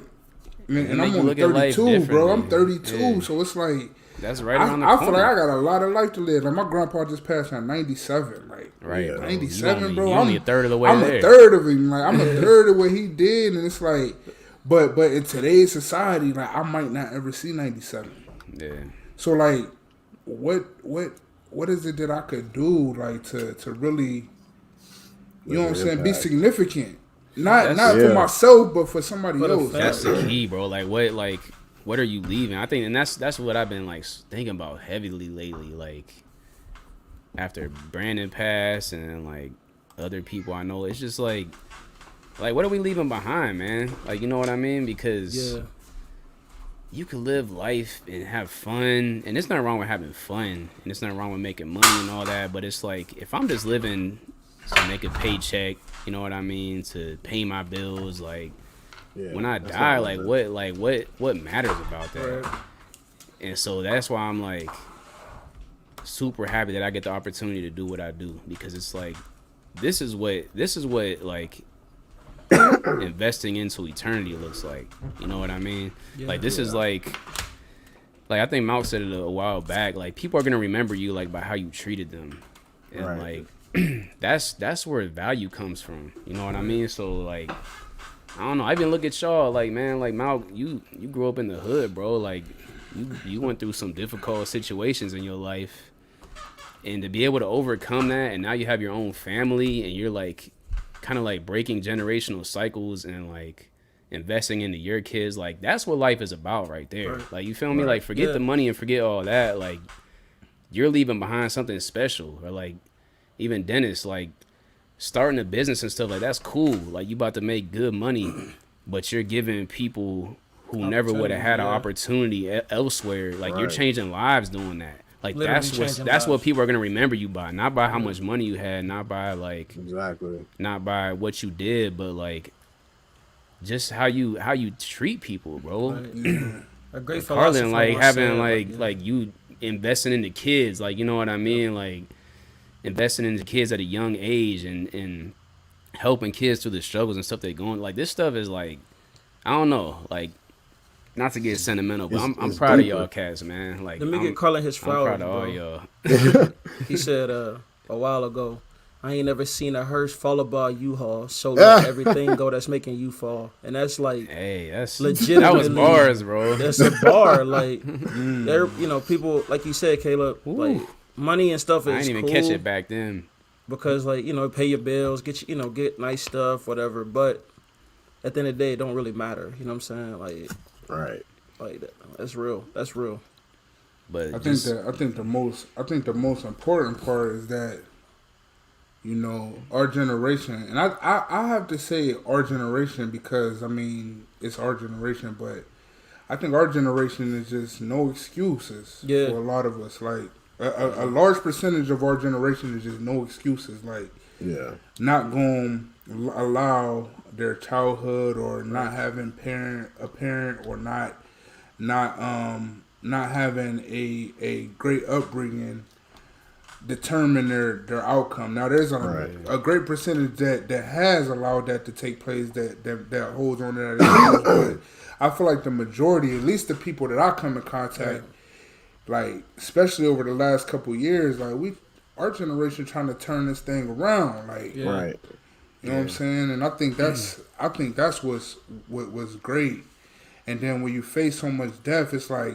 and make I'm you on look at life 32, bro. I'm differently. 32, Yeah. so it's like That's right around the I corner. feel like I got a lot of life to live. Like my grandpa just passed at 97. Like Right, Yeah. bro. 97, you bro. You only a third of the way I'm there. a third of him. Like I'm a third of what he did, and it's like, but in today's society, like I might not ever see 97. Yeah. So like, what is it that I could do like to really, you know what I'm saying, be significant? Not Yeah. for myself, but for somebody For the else. That's the key, bro. What are you leaving? I think, and that's what I've been like thinking about heavily lately. Like after Brandon passed and like other people I know, it's just like what are we leaving behind, man? Like, you know what I mean? Because you can live life and have fun, and it's not wrong with having fun, and it's not wrong with making money and all that, but it's like, if I'm just living to make a paycheck, you know what I mean, to pay my bills, like, when I die, what matters about that? Right. And so that's why I'm like super happy that I get the opportunity to do what I do, because it's like, this is what like investing into eternity looks like. You know what I mean? Yeah, like, this is like I think Malc said it a while back, like, people are gonna remember you like by how you treated them, and like that's where value comes from. You know what I mean? So like, I don't know. I even look at y'all like, man, like, Malc, you grew up in the hood, bro. Like, you went through some difficult situations in your life, and to be able to overcome that, and now you have your own family, and you're like kind of like breaking generational cycles and like investing into your kids. Like, that's what life is about right there. Right. Like, you feel me? Like, forget the money and forget all that. Like, you're leaving behind something special. Or like, even Dennis, like, starting a business and stuff, like, that's cool. Like, you about to make good money, but you're giving people who never would have had an opportunity elsewhere. Like, you're changing lives doing that. Like, that's what people are gonna remember you by, not by how much money you had, not by like not by what you did, but like just how you treat people, bro. Right. A great philosophy. Like, having like you investing in the kids, like, you know what I mean, like investing in the kids at a young age, and helping kids through the struggles and stuff they're going. Like, this stuff is like, I don't know, like, not to get sentimental, but I'm proud of y'all cats, man. Like, let me get Carlin his flowers. I'm proud of all y'all. He said a while ago, I ain't never seen a hearse followed by a U-Haul, so let everything go that's making you fall. And that's like, hey, that's legitimately, that was bars, bro. That's a bar. Like, there, you know, people, like you said, Caleb, like, money and stuff is I didn't even cool catch it back then. Because, like, you know, pay your bills, get get nice stuff, whatever. But at the end of the day, it don't really matter. You know what I'm saying? Like, like that's real. That's real. But I think the most important part is that, you know, our generation, and I have to say our generation because, I mean, it's our generation, but I think our generation is just no excuses for a lot of us. Like, a large percentage of our generation is just no excuses. Like, not going to allow their childhood or not having a parent or not having a great upbringing determine their outcome. Now, there's a great percentage that has allowed that to take place that holds on to that. But I feel like the majority, at least the people that I come in contact, like, especially over the last couple of years, like, our generation trying to turn this thing around, like, you know what I'm saying? And I think that's what was great. And then when you face so much death, it's like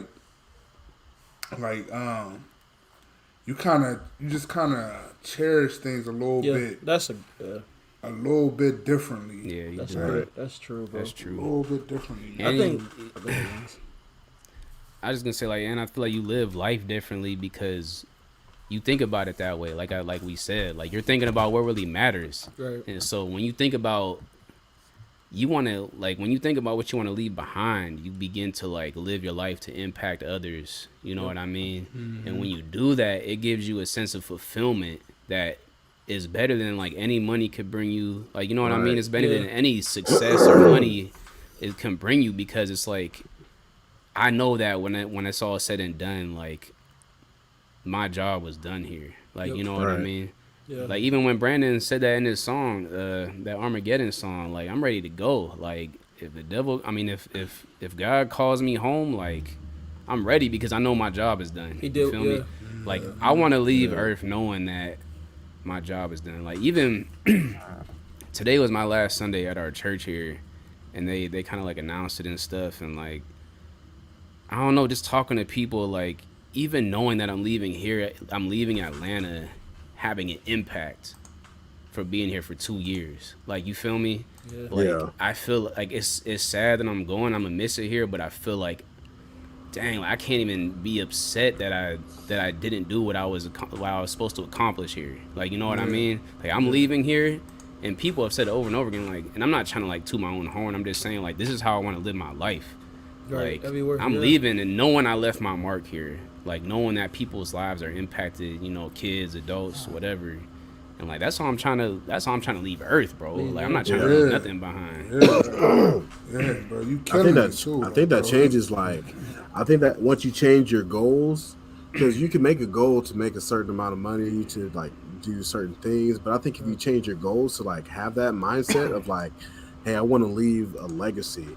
you just kind of cherish things a little bit. That's a little bit differently. Yeah, that's right. That's true, bro. That's true. A little bit differently. And I was gonna say, like, and I feel like you live life differently because you think about it that way. Like we said, like, you're thinking about what really matters. Right. And so when you think about when you think about what you want to leave behind, you begin to like live your life to impact others. You know what I mean? Mm-hmm. And when you do that, it gives you a sense of fulfillment that is better than like any money could bring you. Like, you know what I mean? It's better than any success or money it can bring you, because it's like, I know that when it's all said and done, like, my job was done here. Like, you know what I mean? Yeah. Like, even when Brandon said that in his song, that Armageddon song, like, I'm ready to go. Like, if the devil, I mean, if God calls me home, like, I'm ready because I know my job is done. He did, you feel me? Like, I want to leave Earth knowing that my job is done. Like, even today was my last Sunday at our church here, and they kind of like announced it and stuff, and like, I don't know, just talking to people, like, even knowing that I'm leaving here, I'm leaving Atlanta, having an impact for being here for 2 years. Like, you feel me? Yeah. Like, I feel like it's sad that I'm going. I'm gonna miss it here, but I feel like, dang, like, I can't even be upset that I didn't do what I was supposed to accomplish here. Like, you know what I mean? Like, I'm leaving here, and people have said it over and over again. Like, and I'm not trying to like toot my own horn. I'm just saying, like, this is how I want to live my life. Right. Like, I'm leaving and knowing I left my mark here. Like, knowing that people's lives are impacted, you know, kids, adults, whatever. And like that's how I'm trying to leave Earth, bro. Like I'm not trying to leave nothing behind. Yeah, bro. You killing it too. I think that changes. Like, I think that once you change your goals, because you can make a goal to make a certain amount of money to like do certain things, but I think if you change your goals to like have that mindset of like, hey, I want to leave a legacy,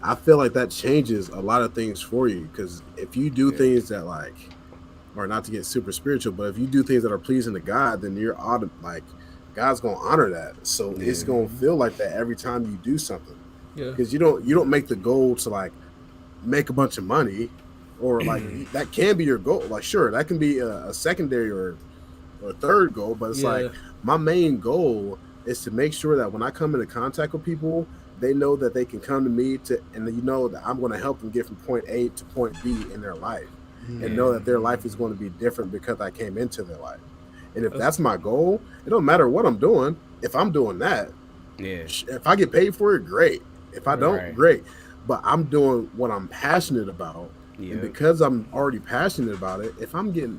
I feel like that changes a lot of things for you. Because if you do things that like, or not to get super spiritual, but if you do things that are pleasing to God, then you're like God's gonna honor that. So it's gonna feel like that every time you do something. Yeah. Because you don't make the goal to like make a bunch of money, or like that can be your goal. Like sure, that can be a secondary or a third goal, but it's like my main goal is to make sure that when I come into contact with people, they know that they can come to me and you know that I'm going to help them get from point A to point B in their life. And know that their life is going to be different because I came into their life. And if that's my goal, it don't matter what I'm doing. If I'm doing that, if I get paid for it, great. If I don't, great. But I'm doing what I'm passionate about. And because I'm already passionate about it, if I'm getting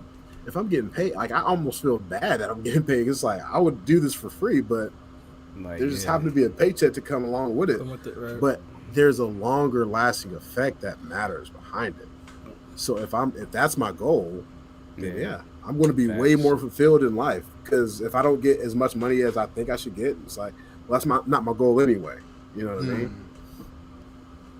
paid, like I almost feel bad that I'm getting paid. It's like I would do this for free, but like, there just happened to be a paycheck to come along with it. But there's a longer lasting effect that matters behind it. So if that's my goal, then I'm going to be way more fulfilled in life. Because if I don't get as much money as I think I should get, it's like, well, that's not my goal anyway. You know what I mean?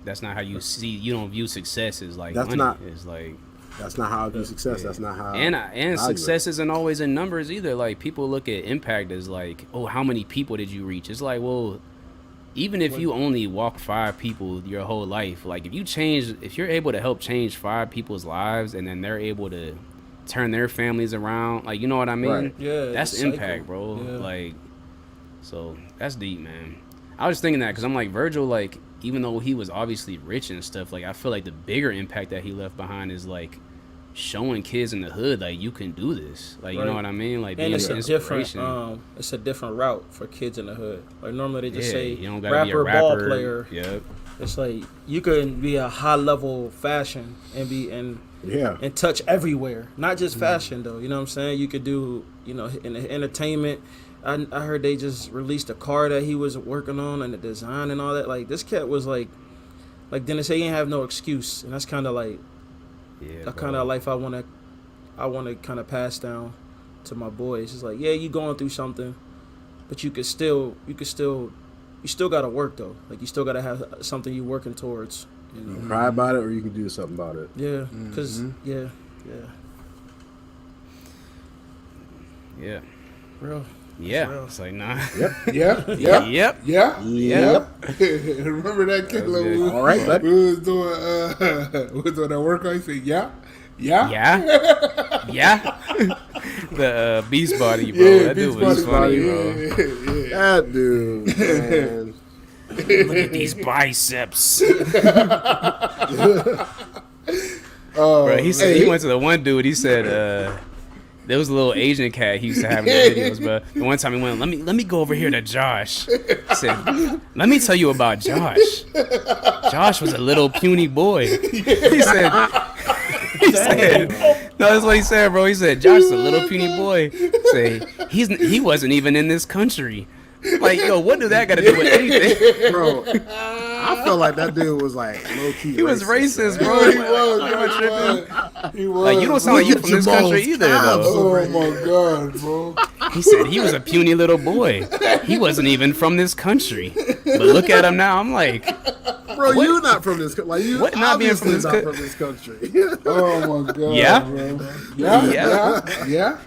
That's not how you see. You don't view success as like that's money. Not. It's like that's not how I view success. That's not how. And success isn't always in numbers either. Like people look at impact as like, oh, how many people did you reach? It's like, well, even if you only walk 5 people your whole life, like if you're able to help change 5 people's lives and then they're able to turn their families around, like, you know what I mean? Right. Yeah, that's impact, bro. Yeah. Like, so that's deep, man. I was thinking that because I'm like, Virgil, like, even though he was obviously rich and stuff, like, I feel like the bigger impact that he left behind is like showing kids in the hood like you can do this, like you know what I mean, like and it's a different route for kids in the hood. Like normally they just say you don't gotta be a rapper, ball player. Yep. It's like you can be a high level fashion and be and touch everywhere, not just fashion though. You know what I'm saying? You could do in the entertainment. I heard they just released a car that he was working on and the design and all that. Like this cat was like Dennis said, he ain't have no excuse, and that's kind of like. Yeah, the kind of life I want to kind of pass down to my boys. It's like, yeah, you going through something, but you still got to work though. Like you still got to have something you working towards. You know? Cry about it, or you can do something about it. Yeah, because real. Yeah, real. it's like nah. Yep. Remember that kid? All right, but we was doing that workout. He said, yeah. The Beast Body, bro. That dude was funny, bro. That dude, man. Look at these biceps. Bro, he said he went to the one dude. He said. There was a little Asian cat he used to have in the videos, but the one time he went, let me go over here to Josh. He said, let me tell you about Josh. Josh was a little puny boy. He said, no, that's what he said, bro. He said, Josh is a little puny boy. Say, he wasn't even in this country. Like, yo, what do that got to do with anything? Bro, I felt like that dude was like low-key He was racist, bro. He was. Like, you don't sound like you from this country either, though. Oh, my God, bro. He said he was a puny little boy. He wasn't even from this country. But look at him now. I'm like... Bro, what? You not from this country. Like, you what not being from this country. Oh, my God, yeah? Bro. Yeah.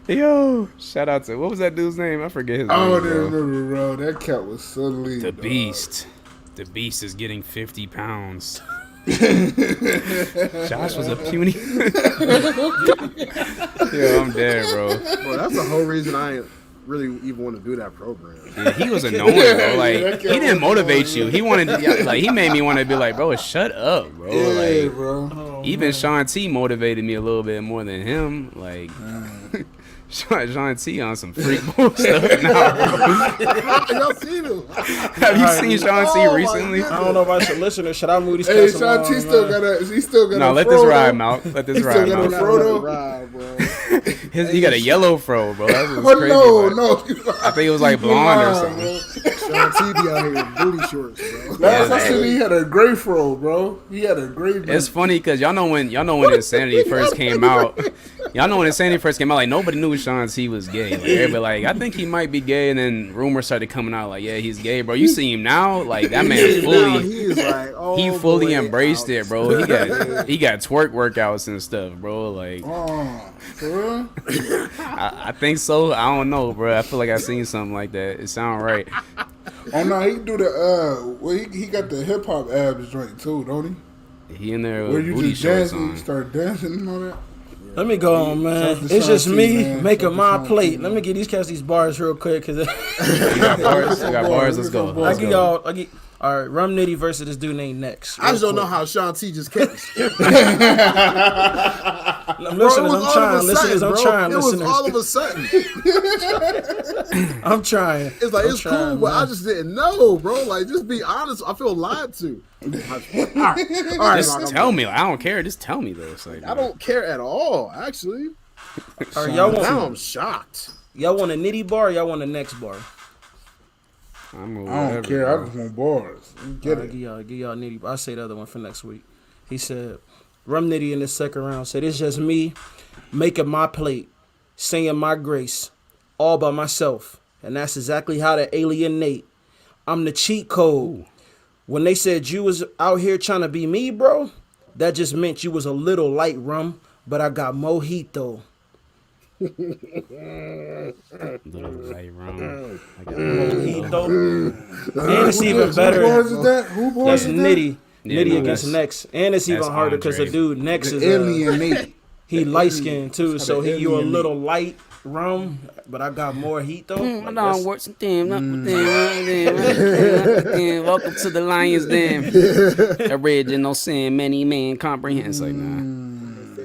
Yo, shout out to what was that dude's name? I forget his name. I don't remember, bro. That cat was so lean. The Beast. The Beast is getting 50 pounds. Josh was a puny. Yo, I'm dead, bro. Bro, that's the whole reason I ain't really even want to do that program. Yeah, he was annoying, bro. Like he didn't motivate you. He wanted to, like he made me want to be like, bro, shut up, bro. Yeah, like, bro. even Sean T motivated me a little bit more than him. Like Sean T on some freak stuff now. Y'all seen him? Have you seen Sean T recently? I don't know if I should listen or should I move these Hey, cats Sean along, T still got a. He still got a. No, let this ride, Malc. Let this ride, still got a Malc. Frodo. He got a yellow fro, bro. That's what's Oh crazy. no! I think it was like blonde or something. Sean T be out here in booty shorts, bro. Last I seen, he had a gray fro, bro. He had a gray. It's funny because y'all know when Insanity first came out. Y'all know when Insanity first came out, like nobody knew Sean T was gay. Like everybody, like I think he might be gay, and then rumors started coming out like, yeah, he's gay, bro. You see him now, like that man he fully embraced it, bro. He got twerk workouts and stuff, bro. Like, for real? I think so. I don't know, bro. I feel like I seen something like that. It sound right. Oh no, he do the well, he got the hip hop abs joint too, don't he? He in there Where with you booty just shorts dancing, on. start dancing and all that. Let me go on, man. It's just me making my plate. Let me get these cats these bars real quick, cause You got bars. You got bars. Let's go. I give y'all. All right, Rum Nitty versus this dude named Next. I just don't know how Sean T just kept. Listeners, I'm trying. Listeners, I'm trying. It was Listeners, all of a sudden. I'm trying. It's like it's trying, cool, but man. I just didn't know, bro. Like, just be honest. I feel lied to. All right, Just Mark, tell me. Like, I don't care. Just tell me though. It's like, I don't care at all, actually. All right, y'all Now want I'm shocked. y'all want a Nitty bar? Or y'all want a Next bar? I don't care. I just want bars. You get it? Give y'all Nitty. I'll say the other one for next week. He said, Rum Nitty in the second round said, it's just me making my plate, saying my grace, all by myself. And that's exactly how to alienate. I'm the cheat code. Ooh. When they said you was out here trying to be me, bro, that just meant you was a little light, Rum, but I got mojito. Little light rum. Mojito. And it's even better. Who boys is that? Who boys That's is Nitty. Yeah, Nitty no, against Next. And it's even harder because the dude Next is alienate. he light skinned too, so you a alienate. little light rum, but I got more heat though. I don't work some damn. Welcome to the Lions Den. Original sin, many men comprehend. It's like, nah.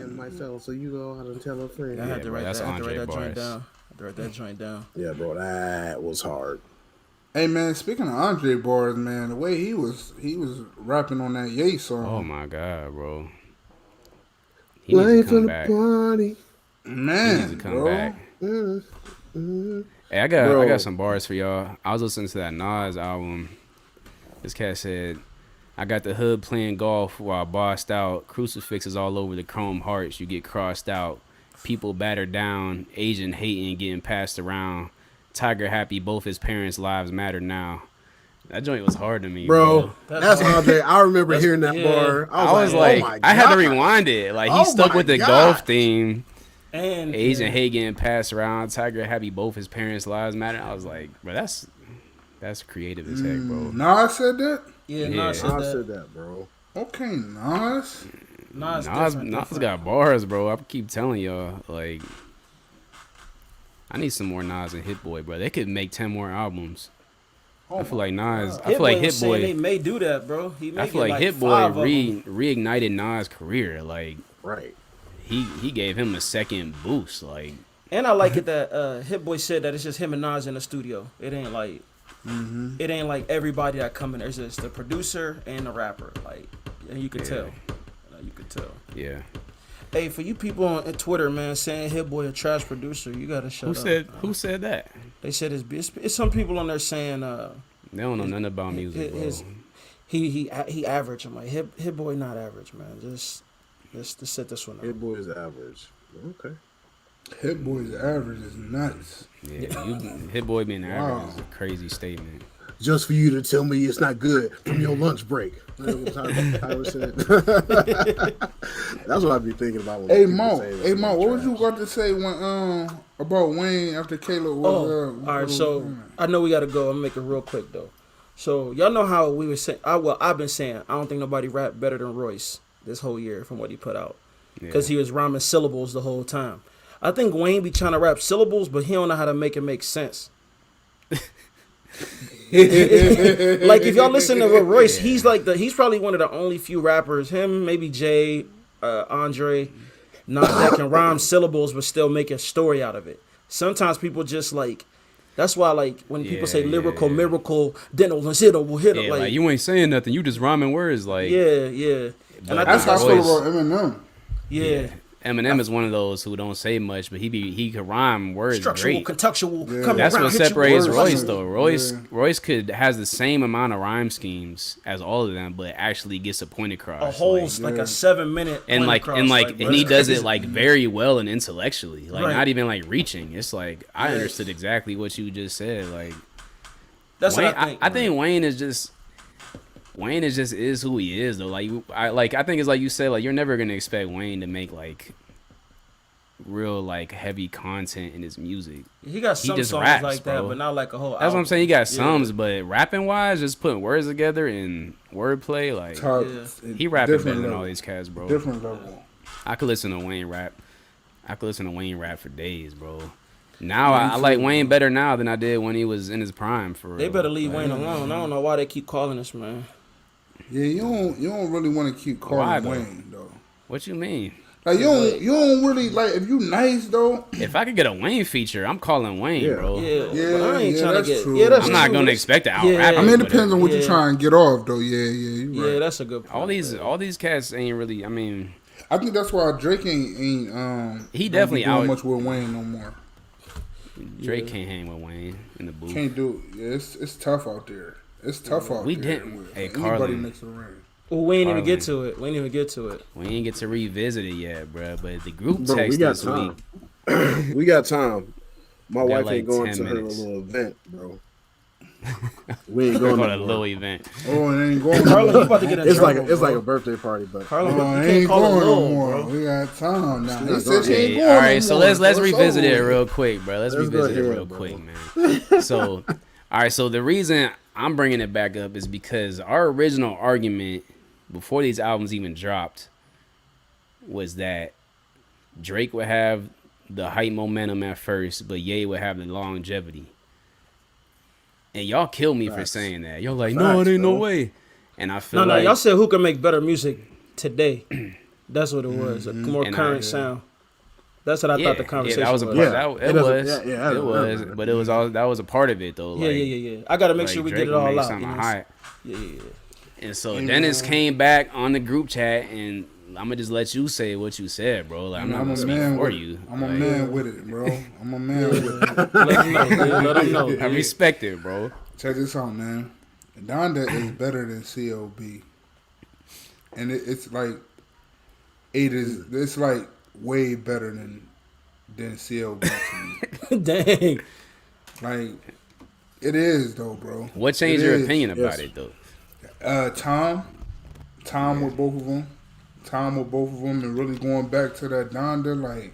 Myself, so you go out and tell a friend. I had to write that's that Andre joint bars. down. I had to write that joint down. Yeah, bro, that was hard. Hey man, speaking of Andre bars, man, the way he was rapping on that Ye song. Oh my god, bro. He needs to come back. Party. Man, He needs to come bro. back. Hey, I got some bars for y'all. I was listening to that Nas album. This cat said, I got the hood playing golf while bossed out. Crucifixes all over the chrome hearts. You get crossed out. People battered down. Asian hating, getting passed around. Tiger happy. Both his parents' lives matter now. That joint was hard to me, bro. That's Andre. I remember hearing that bar. I was like, oh my I had to God. rewind it. Like he stuck with the golf theme. And Asian hate getting passed around. Tiger happy. Both his parents' lives matter. I was like, bro, that's creative as heck, bro. Nas said that? yeah, Yeah. Nas I said said that. that, bro. Okay, Nas. Nas got bars, bro. I keep telling y'all, like, I need some more Nas and Hit Boy, bro. They could make 10 more albums. I feel like Nas. I feel like Hit Boy. They may do that, bro. He may I feel like Hit Boy reignited Nas' career. Like, Right. he gave him a second boost. Like, and I like it that Hit Boy said that it's just him and Nas in the studio. It ain't like it ain't like everybody that come in. There's just the producer and the rapper. Like, and you could tell. You could tell. yeah. Hey, for you people on Twitter, man, saying Hit Boy a trash producer, you gotta shut up. Who said that? They said it's some people on there saying They don't know nothing about music, bro. he average. I'm like Hit Boy not average, man. Just set this one up. Hit Boy is average. Okay. Hit Boy's average is nuts. Yeah, Hit Boy being average is a crazy statement. Just for you to tell me it's not good from your lunch break. That's what I be thinking about. When Hey people Mo, say what was you about to say when about Wayne after Caleb was? All right, so I know we got to go. I'm gonna make it real quick though. So y'all know how we were saying. I've been saying I don't think nobody rapped better than Royce this whole year from what he put out because he was rhyming syllables the whole time. I think Wayne be trying to rap syllables, but he don't know how to make it make sense. Like if y'all listen to Royce, he's probably one of the only few rappers. Him, maybe Jay, Andre, not that can rhyme syllables but still make a story out of it. Sometimes people just like. That's why, like, when people say lyrical miracle, then will hit them. Yeah, like, you ain't saying nothing. You just rhyming words, like. Yeah. And that's how I feel about Eminem. Yeah. Eminem is one of those who don't say much, but he could rhyme words Structural, great. contextual. Yeah. That's what separates Royce, though. Yeah. Royce has the same amount of rhyme schemes as all of them, but actually gets a point across. A whole, like a 7-minute and point across. And he does it like very well and intellectually, like Right. not even like reaching. It's like I understood exactly what you just said. Like That's Wayne, what I think. I think Wayne is just who he is, though. I think it's like you said, like you're never gonna expect Wayne to make like real like heavy content in his music. He got some just songs raps, like that, bro. but not like a whole. That's what I'm saying. He got some, but rapping wise, just putting words together and wordplay, like he rapping better than all these cats, bro. Different level. I could listen to Wayne rap. For days, bro. Now I like Wayne better now than I did when he was in his prime. For real. They better leave Wayne alone. I don't know why they keep calling us, man. Yeah, you don't really want to keep calling Wayne though. What you mean? Like you don't really like if you nice though. If I could get a Wayne feature, I'm calling Wayne, bro. Yeah, I ain't trying to get. true. Yeah, that's I'm not true. gonna expect to out rap. I mean, it depends on what you're trying to get off though. Yeah, you right. Yeah, that's a good point. All these cats ain't really. I mean, I think that's why Drake ain't he definitely doing out much with Wayne no more. Drake can't hang with Wayne in the booth. Can't do it. Yeah, it's tough out there. It's tough out there. We didn't. With Hey, anybody Carlin. next to the ring. Well, we ain't even get to it. We ain't get to revisit it yet, bro. But the group Bro, text we got this time. week. We got time. My Got wife like ain't going 10 to her minutes. little event, bro. We ain't We're going on to a little event. Oh, it ain't going. Carlin, you no about to get in It's trouble, like bro. a birthday party, but Carlin, more. you It can't ain't call going it no Lil, more. bro. We got time now. He not said she going. ain't Hey, going all no right, so more. let's It's revisit it over. real quick, bro. Let's Let's go revisit it ahead, real bro. quick, man. So, all right, so the reason I'm bringing it back up is because our original argument before these albums even dropped was that Drake would have the hype momentum at first, but Ye would have the longevity. And y'all kill me for saying that. Y'all like, no, it ain't no way. And I feel No, like y'all said who can make better music today. That's what it was. A more And current sound. That's what I thought the conversation that was a was. part. Yeah. It was. Yeah, It was. But it was all. That was a part of it, though. Like, Yeah. I got to make like sure we Drake get it would all make out. something you know? hot. Yeah. And so Dennis came back on the group chat, and I'm gonna just let you say what you said, bro. Like, I'm not I'm gonna a speak man for with it. you. I'm a Like, man with it, bro. I'm a man with it. Let them know. Yeah, let them know. I respect it, bro. Check this out, man. Donda is better than CLB, and it's like it's like way better than CLB to me. Dang. Like it is though, bro. What changed your opinion about it, though? Time with both of them, and really going back to that Donda, like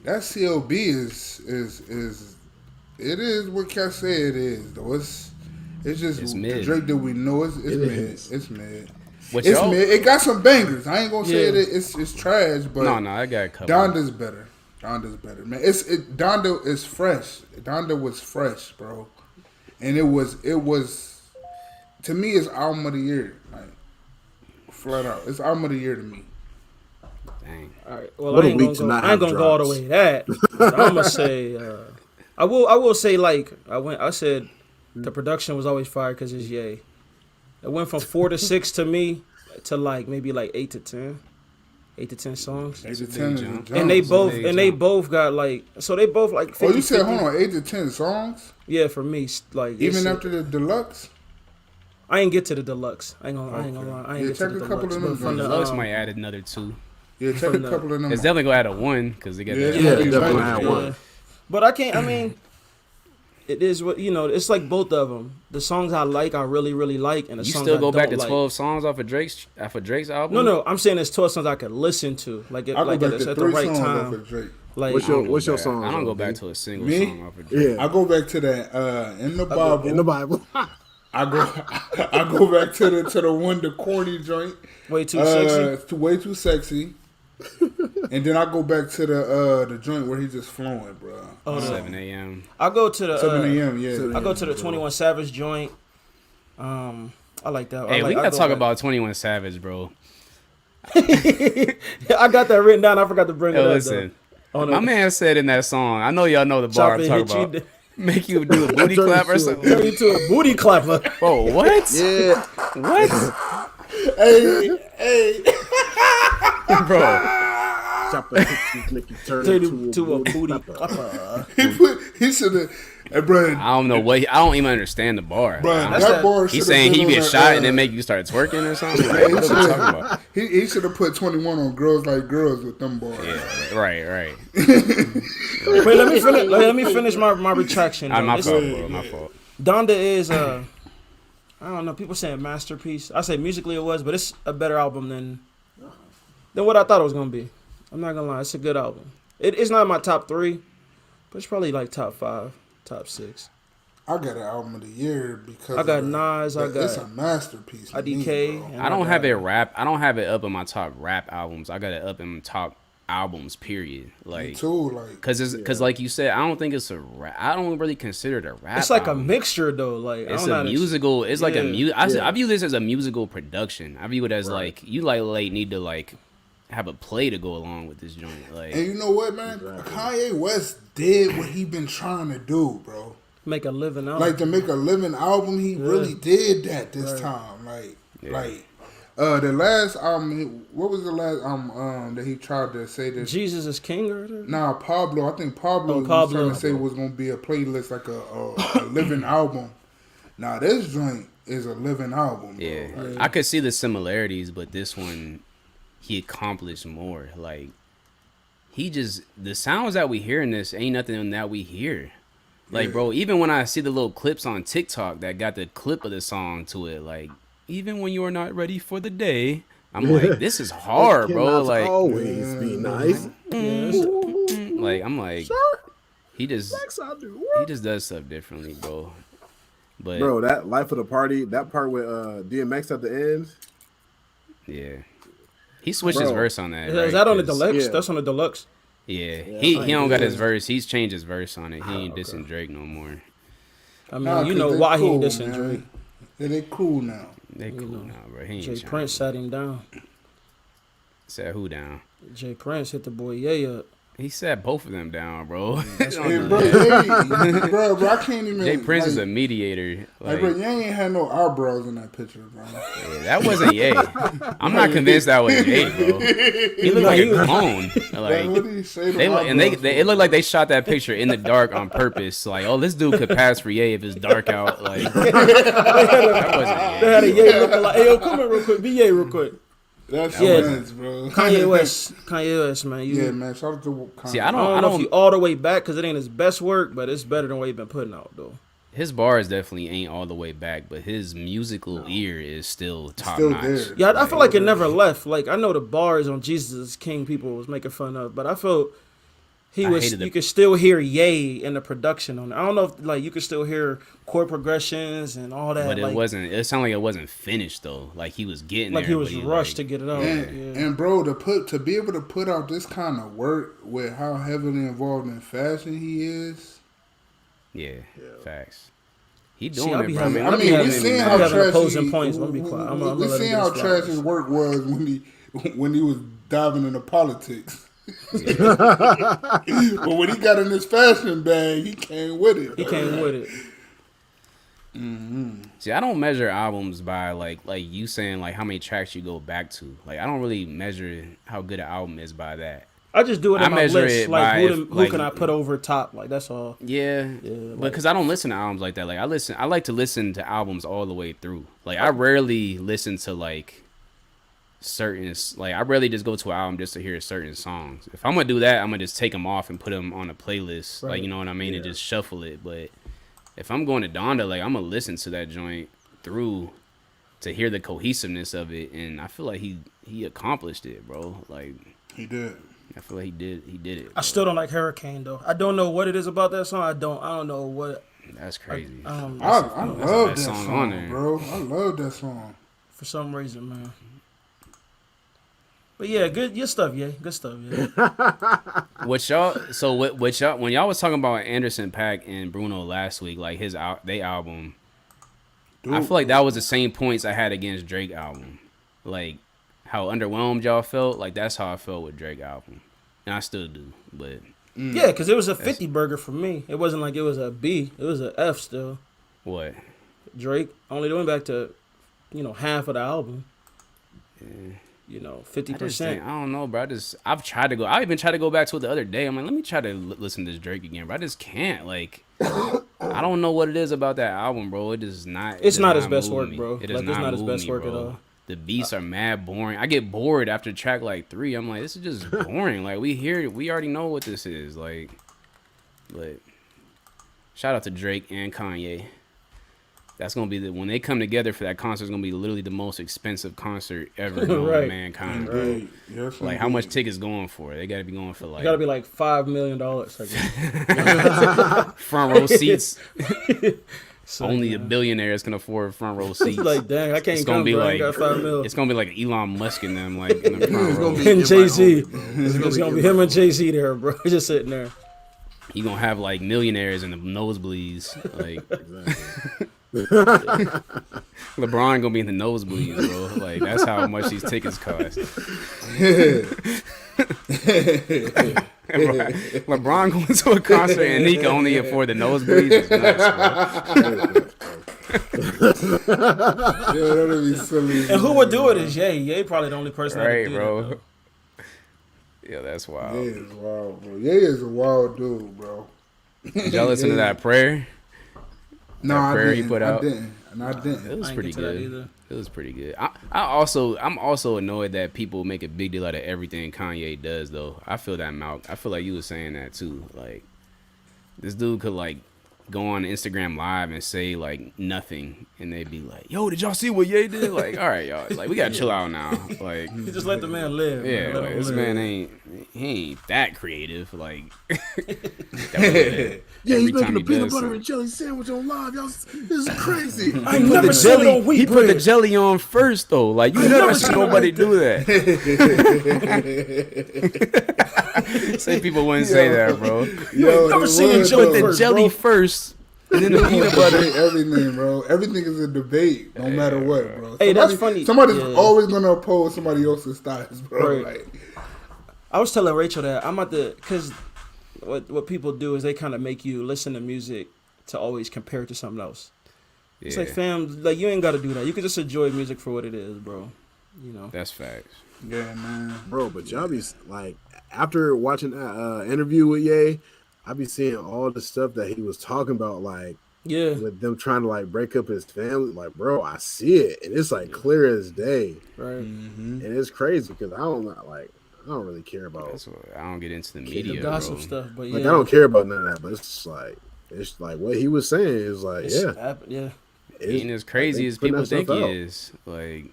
that CLB is it is what Cat say it is though. It's just It's the mid. Drake that we know. It's mid. is. It's mid. What It's y'all? mid. It got some bangers. I ain't gonna say Yeah. it's trash, but No, I got a couple. Donda's better. Donda's better, man. Donda is fresh. Donda was fresh, bro, and it was to me it's album of the year, like flat out. It's album of the year to me. Dang. All right. Well, What I a ain't week gonna to go. not I ain't have gonna go all the drops. way that. I'm gonna say. I will say like I said the production was always fire because it's Ye. It went from 4 to 6 to me to like maybe like 8 to 10. 8 to 10 songs. 8 to big 10 is a jump. jump. And they That's a both big and they jump. both got like so they both like 50, Oh, you said 50. hold on, 8 to 10 songs, Yeah, for me like even it's- after the deluxe. I ain't get to the deluxe. I ain't gonna lie. I ain't Yeah, get check to the a couple deluxe. of But them from joints. the Deluxe might add another 2. Yeah, check a From the- couple of them. It's out. definitely gonna add a 1 because they got Yeah, that. Yeah, it's definitely bangers. had one. But I can't. I mean, it is what you know. It's like both of them. The songs I like, I really, really like, and the You songs still I go back to don't like. 12 songs off of Drake's album? No. I'm saying it's 12 songs I could listen to, like it, I go like back it's to at the 3 right songs off time. of Drake. Like What's I don't your go what's your back- song? I don't go bro, back B? to a single Me? song off of Drake. Yeah, I go back to that in the Bible. in the Bible. I go back to the one, the corny joint. way too sexy. It's way too sexy. And then I go back to the joint where he's just flowing, bro. Oh, 7 a.m. I go to the 7 a.m. Yeah. I go to the 21 Savage joint. I like that. Hey, I we go gotta talk back. about 21 Savage, bro. I got that written down. I forgot to bring it up. Listen, my man said in that song, I know y'all know the bar I'm talking about. Make you do a booty clap or something. Turn you to a booty clapper. Oh, what? Yeah. What? Hey. Bro. Turn you to a booty clapper. He should have. Hey, bro. I don't know what. I don't even understand the bar. Bro, that bar. He's saying he get shot and then make you start twerking or something. Like, what are we talking about? He should have put 21 on Girls Like Girls with them bars. Yeah, right. Wait, let me finish my retraction. My fault, bro. My fault. Donda is I don't know. People saying masterpiece. I say musically it was, but it's a better album than what I thought it was gonna be. I'm not gonna lie. It's a good album. It's not my top 3, but it's probably like top 5. Top 6. I got an album of the year because I got Nas. It's a masterpiece. IDK. I don't have it rap. I don't have it up in my top rap albums. I got it up in my top albums. Period. Like, me too. Like, because like you said, I don't think it's a rap. I don't really consider it a rap. It's like album. a mixture though. Like it's a musical. It's like a music. I view this as a musical production. I view it as like you need to like have a play to go along with this joint. Like, and you know what, man? Kanye West did what he been trying to do, bro. Make a living album. Like, to make a living album, he really did that this time. Like, the last album, what was the last album that he tried to say that Jesus is King or Nah, Pablo. I think Pablo was trying to say was gonna be a playlist, like a living album. Nah, this joint is a living album. Bro. Yeah, I could see the similarities, but this one, he accomplished more. Like, the sounds that we hear in this ain't nothing that we hear. Like, bro, even when I see the little clips on TikTok that got the clip of the song to it, like, even when you are not ready for the day, I'm like, this is hard, bro. Like, always be nice. Like, I'm like, he just does stuff differently, bro. But bro, that Life of the Party, that part with DMX at the end. Yeah. He switched his verse on that. Is that on the deluxe? Yeah. That's on the deluxe. Yeah. He don't got his verse. He's changed his verse on it. He ain't dissing Drake no more. I mean, you know why he ain't dissing Drake. Yeah, they cool now. They cool now, bro. He ain't Jay Prince sat him down. Sat who down? Jay Prince hit the boy Ye up. He sat both of them down, bro. Hey, bro, I can't even. Jay Prince is a mediator. Like, bro, Ye ain't had no eyebrows in that picture, bro. Yeah, that wasn't Ye. I'm not convinced that was Ye, bro. He looked like a clone. Like, what do you say? It looked like they shot that picture in the dark on purpose. Like, oh, this dude could pass for Ye if it's dark out. Like, that wasn't Ye. They had a Ye looking like, hey, yo, come here real quick. Be Ye real quick. That's nuts, bro. Kanye West, man. Yeah, man. Shout out to Kanye. See, I don't know if you all the way back because it ain't his best work, but it's better than what he been putting out though. His bars definitely ain't all the way back, but his musical ear is still top notch. There. Yeah, I feel like it never left. Like, I know the bars on Jesus is King people was making fun of, but I felt you could still hear Ye in the production on it. I don't know if like you could still hear chord progressions and all that. But like, it sounded like it wasn't finished though. Like he was getting like there, he was rushed to get it out. And bro, to be able to put out this kind of work with how heavily involved in fashion he is. Yeah. Facts. He doing it, bro. I mean, we seeing how trash opposing points. Let me be quiet. We seeing how trash his work was when he was diving into politics. But when he got in his fashion bag, he came with it. Mm-hmm. See, I don't measure albums by like you saying like how many tracks you go back to. Like, I don't really measure how good an album is by that. I just do it in my list. Like, who can I put over top? Like, that's all. Yeah, but because I don't listen to albums like that. Like, I like to listen to albums all the way through. Like, I rarely listen to like certain, like, I rarely just go to an album just to hear certain songs. If I'm gonna do that, I'm gonna just take them off and put them on a playlist. Right. Like, you know what I mean, and just shuffle it. But if I'm going to Donda, like, I'm gonna listen to that joint through to hear the cohesiveness of it, and I feel like he accomplished it, bro. Like, he did. I feel like he did it. Bro. I still don't like Hurricane though. I don't know what it is about that song. I don't know what. That's crazy. I love that song, bro. I love that song. For some reason, man. But yeah, good stuff, yeah. Good stuff, yeah. What y'all when y'all was talking about Anderson .Paak and Bruno last week, like they album, dude, I feel like that was the same points I had against Drake album. Like, how underwhelmed y'all felt, like that's how I felt with Drake album, and I still do. But yeah, because it was a 50 burger for me. It wasn't like it was a B. It was a F still. What? Drake only went back to, half of the album. Yeah. 50%. I don't know, bro. I've tried to go. I even tried to go back to it the other day. I'm like, let me try to listen to this Drake again, bro. I just can't. Like, I don't know what it is about that album, bro. It is not. It's not his best work, bro. It is not his best work at all. The beats are mad boring. I get bored after track like 3. I'm like, this is just boring. Like, we already know what this is. Like, but shout out to Drake and Kanye. That's gonna be when they come together for that concert. It's gonna be literally the most expensive concert ever known to mankind. Right. Yes, like how much tickets going for? They gotta be going for like. It gotta be like $5 million. Front row seats. So, only the billionaires can afford front row seats. Like, dang, I can't. It's gonna be like I got $5 million. It's gonna be like Elon Musk and them, like in the front row. And Jay-Z. It's gonna be him and Jay-Z there, bro. Just sitting there. You gonna have like millionaires in the nosebleeds, like. LeBron gonna be in the nosebleeds, bro. Like that's how much these tickets cost. LeBron going to a concert and he can only afford the nosebleeds. Is nuts, bro. Yeah, that'd be silly. And who would do it is Ye. Ye probably the only person that would do bro. That, yeah, that's wild. Ye is wild, bro. Ye is a wild dude, bro. Did y'all listen to that prayer? No, I didn't. He put out? I didn't. It was pretty good. It was pretty good. I'm also annoyed that people make a big deal out of everything Kanye does, though. I feel that, Malc. I feel like you were saying that too. Like, this dude could like go on Instagram Live and say like nothing, and they'd be like, "Yo, did y'all see what Ye did?" Like, all right, y'all. Like, we gotta chill out now. Like, you just let the man live. Yeah, man. Like, this man ain't that creative. Like, yeah, he's making a peanut butter and jelly sandwich on live. Y'all, this is crazy. I never seen it on wheat He bread. put the jelly on first, though. Like, you never see nobody do that. Say people wouldn't say that, bro. Yo, never seen jelly put the jelly first. And then the peanut butter. Everything, bro. Everything is a debate, no matter what, bro. Hey, that's funny. Somebody's always gonna oppose somebody else's styles, bro. Right. Like, I was telling Rachel that I'm about to, because what people do is they kind of make you listen to music to always compare it to something else. Yeah. It's like, fam, like you ain't got to do that. You can just enjoy music for what it is, bro. That's facts. Yeah, man. Bro, but y'all be like, after watching that interview with Ye, I be seeing all the stuff that he was talking about, like, with them trying to like break up his family. Like, bro, I see it, and it's like clear as day, right? Mm-hmm. And it's crazy because I don't really care about. I don't get into the media, the gossip bro. stuff, but like I don't care about none of that. But it's like what he was saying is like, He ain't as crazy as people think he is. Like,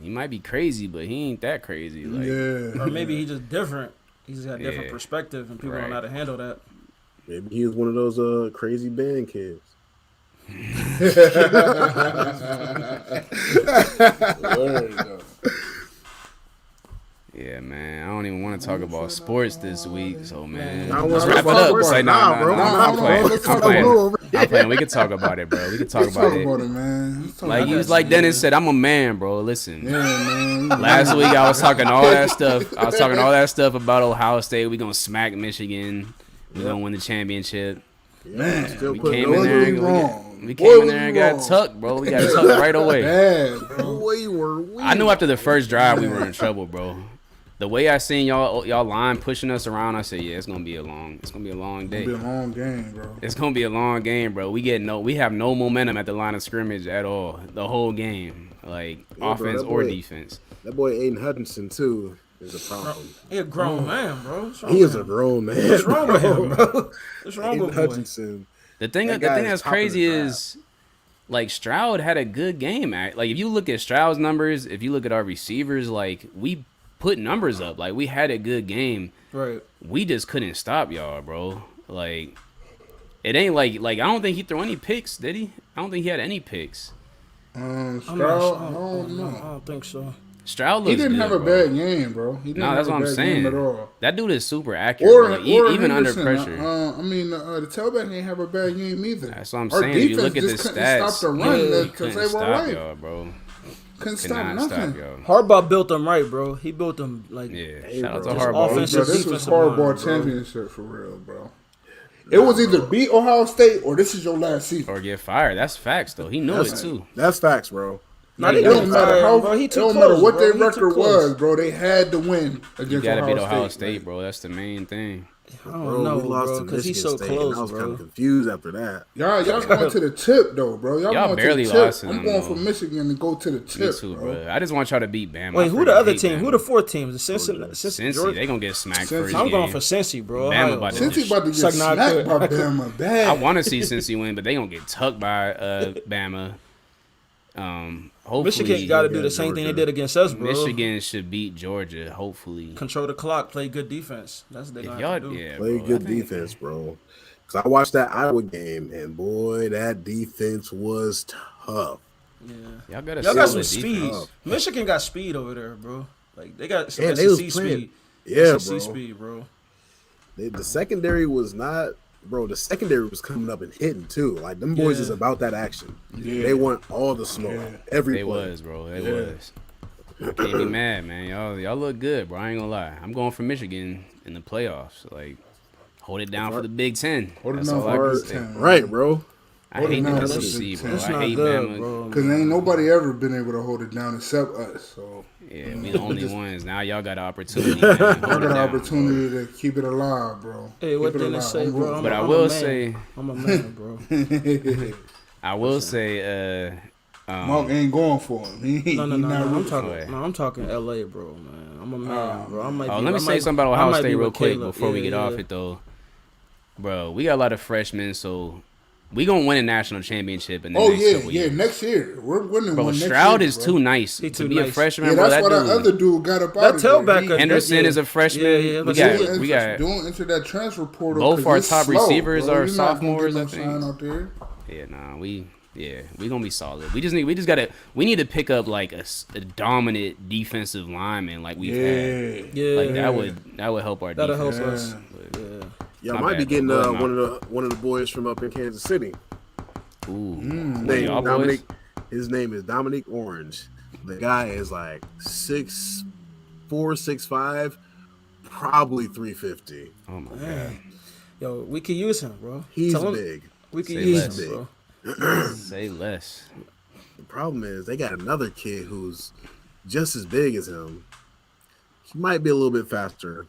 he might be crazy, but he ain't that crazy. Like, or maybe he's just different. He's just got a different perspective, and people don't know how to handle that. Maybe he was one of those crazy band kids. Yeah, man. I don't even want to talk about sports this week, so man, let's wrap it up. Say nah, bro. I'm playing. We can talk about it, bro. We can talk about it, man. Like Dennis said, I'm a man, bro. Listen, man. Last week I was talking all that stuff. About Ohio State. We gonna smack Michigan. We gonna win the championship. Man, we came in there and got tucked, bro. We got tucked right away. Bad, bro. I knew after the first drive we were in trouble, bro. The way I seen y'all line pushing us around, I said, yeah, it's gonna be a long day. It's gonna be a long game, bro. It's gonna be a long game, bro. We have no momentum at the line of scrimmage at all. The whole game, like offense or defense. That boy Aiden Hutchinson too is a problem. He a grown man, bro. He is a grown man. What's wrong with him, bro? What's wrong with Hutchinson? The thing that's crazy is, like, Stroud had a good game. Like, if you look at Stroud's numbers, if you look at our receivers, like, we put numbers up. Like, we had a good game. Right. We just couldn't stop y'all, bro. Like, it ain't like I don't think he threw any picks, did he? I don't think he had any picks. Stroud, I don't know. I don't think so. Stroud looks He didn't good, have a bro. bad game, bro. That's what I'm saying. At all. That dude is super accurate. Even under pressure. The tailback ain't have a bad game either. That's what I'm saying. If you look at the stats, stop the run couldn't stop y'all, bro. Couldn't stop nothing. Harbaugh built them right, bro. He built them like shout out to Harbaugh. Offensive, bro, this was Harbaugh Harbaugh championship for real, bro. It was either beat Ohio State or this is your last season. Or get fired. That's facts, though. He knew it, too. That's facts, bro. It don't matter what their record was, bro. They had to win against Ohio State. You gotta beat Ohio State, bro. That's the main thing. I don't know, we lost bro, to because he's Michigan so State, close, and I was bro. kind of confused after that. Y'all going to the tip, though, bro. Y'all going barely to the tip. lost. I'm going for Michigan to go to the tip, Me too, bro. I just want y'all to beat Bama. Wait, who the other team? Who the fourth team? The Cincinnati. Cincy, they gonna get smacked first I'm game. going for Cincy, bro. Bama about to Cincy about to get smacked by Bama bad. I want to see Cincy win, but they gonna get tucked by Bama. Hopefully, Michigan got to do the same thing they did against us, bro. Michigan should beat Georgia. Hopefully, control the clock, play good defense. That's what they got to do. Yeah, play bro, good defense, bro. Because I watched that Iowa game, and boy, that defense was tough. Yeah, y'all got some speed. Michigan got speed over there, bro. Like they got some SEC speed. Yeah, SEC bro. speed, bro. The secondary was not. Bro, the secondary was coming up and hitting too. Like them boys is about that action. Yeah. They want all the smoke. Every They play. was, bro. They was. I can't be mad, man. Y'all look good, bro. I ain't gonna lie. I'm going for Michigan in the playoffs. Like, hold it down for the Big Ten. Hold it That's down all I for can the say. 10. Right, bro. I hate the SEC, bro. That's I not hate good, Bama. bro. Because ain't nobody ever been able to hold it down except us. So Yeah, we the only ones. Now y'all got an opportunity. Man. I got an opportunity to keep it alive, bro. Hey, what did they say, bro? But I will say, I'm a man, bro. I will say, Malc ain't going for him. No. rooting I'm talking LA, bro, man. I'm a man, bro. Let me say something about Ohio State real quick before we get off it, though. Bro, we got a lot of freshmen, so we gonna win a national championship in the next couple years. next year we're winning. Bro, one next Stroud year, is bro. too nice to be a freshman. Yeah, bro. that's why that other dude got up out of there. tailbacker, Henderson is a freshman. Yeah, we got doing into that transfer portal. both our top receivers bro. are You're not gonna sophomores. get I no think. sign out there. We gonna be solid. We need to pick up like a dominant defensive lineman like we've had. Yeah, Like that would help our that'll defense. help us. But- Yeah. Y'all My might be bad, getting bro. one of the boys from up in Kansas City. Ooh, Name y'all Dominic. boys? His name is Dominic Orange. The guy is like 6'4", 6'5", probably 350. Oh my god. Man. Yo, we can use him, bro. He's Tell him big. We can Say use less. him, bro. Say less. The problem is they got another kid who's just as big as him. He might be a little bit faster.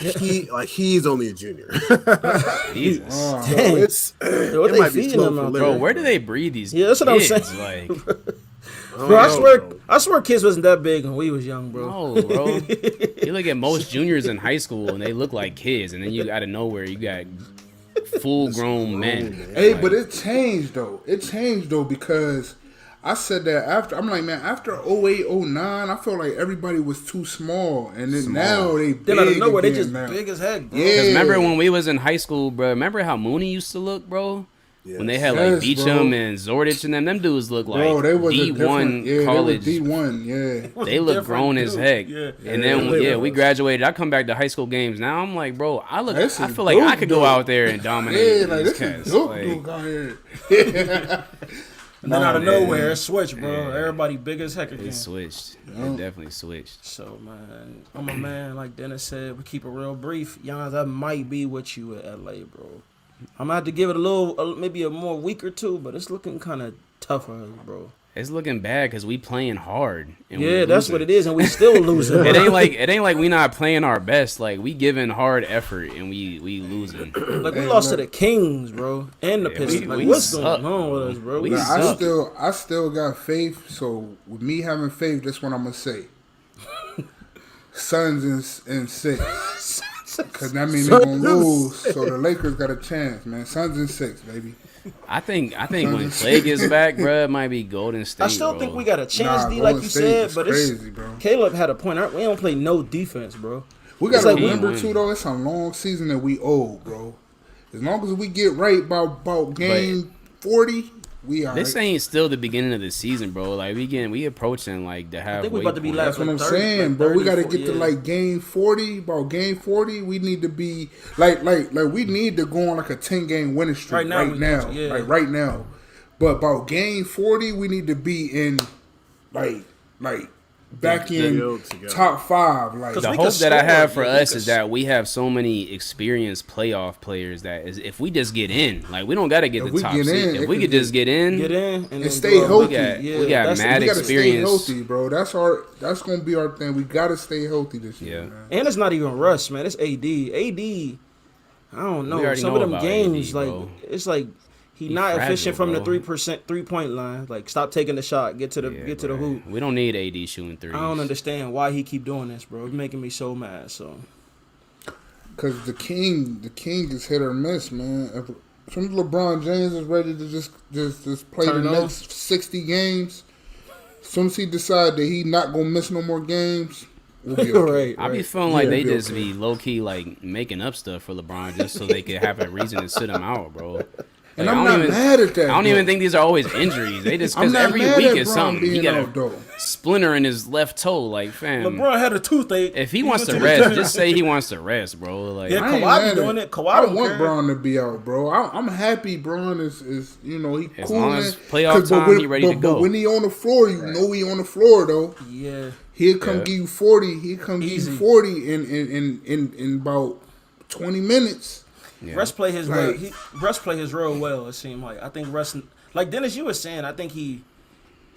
He's only a junior. Jesus. What it they might be feeding slow him for out living. Bro, where do they breed these Yeah, that's what I'm kids? saying. Like, Bro, I swear kids wasn't that big when we was young, bro. no, bro. You look at most juniors in high school and they look like kids, and then you out of nowhere you got full-grown men. Hey, Like, but it changed though. Because I said that after I'm like, man, after 08, 09, I felt like everybody was too small, and then now they big. Then out of nowhere, they again just now. big as heck, bro. Yeah. Cause remember when we was in high school, bro? Remember how Mooney used to look, bro? When they had like Yes, Beecham bro. and Zordich and them dudes look like Bro, they was D1 college. They was D1, yeah. They look grown as heck. Yeah. And then we graduated. I come back to high school games. Now I'm like, bro, I This is feel like I dope, could go though. out there and dominate Yeah, like these this cats. is dope Like, dude out here. And then out of man. nowhere, it switched, bro. Yeah. Everybody big as heck again. It switched. It definitely switched. So, man, I'm a man. Like Dennis said, we keep it real brief. Giannis, I might be with you at LA, bro. I'm gonna have to give it maybe a more week or two, but it's looking kind of tough for us, bro. It's looking bad because we playing hard. And Yeah, that's what it is, and we still losing. It ain't like we not playing our best. Like we giving hard effort and we losing. Like we lost to the Kings, bro, and the Pistons. Like what's suck. going on with us, bro? We We suck. I still got faith. So with me having faith, that's what I'm gonna say. Suns in 6. Cause that means they're gonna lose. So the Lakers got a chance, man. Suns in 6, baby. I think when Clay gets back, bro, it might be Golden State. I still think we got a chance, D, Golden like you State said, is but crazy, it's bro. Caleb had a point. We don't play no defense, bro. We gotta It's like remember we- too, though. It's a long season that we owe, bro. As long as we get right about game 40, we are. This ain't still the beginning of the season, bro. Like we approaching like the halfway. I think we about to be point. last. That's what I'm 30, saying, like bro. We 30, got to 40, get to yeah. like game 40. About game 40, we need to be like we need to go on like a 10-game winning streak Right now, like right now. But about game 40, we need to be in back in top 5. Like the hope that I have for us is that we have so many experienced playoff players that is, if we just get in, like we don't got to get the top seed. If we could just get in and stay healthy, we got mad experience. Stay healthy, bro. That's gonna be our thing. We gotta stay healthy this year. Man. And it's not even Russ, man. It's AD. I don't know. Some of them games, AD, like it's like he not fragile, efficient from the 3-point line. Like, stop taking the shot. Get to the hoop. We don't need AD shooting threes. I don't understand why he keep doing this, bro. It's making me so mad. So, because the king is hit or miss, man. If some LeBron James is ready to just play the next 60 games, as soon as he decide that he not gonna miss no more games, we'll be okay. right. I be feeling like they just be low key like making up stuff for LeBron just so they could have a reason to sit him out, bro. And I'm not mad at that. I don't even think these are always injuries. They just because every week is something. He got a splinter in his left toe. Like, fam, LeBron had a toothache. If he wants to rest, just say he wants to rest, bro. Like, Kawhi be doing it. Kawhi I want Bron to be out, bro. I'm happy Bron is he as cool. Long as playoff time, he ready to go. But when he on the floor, you know he on the floor though. Yeah, he'll come give you 40. He'll come give you 40 in about 20 minutes. Yeah. Russ play his role well. It seemed like I think Russ, like Dennis, you were saying, I think he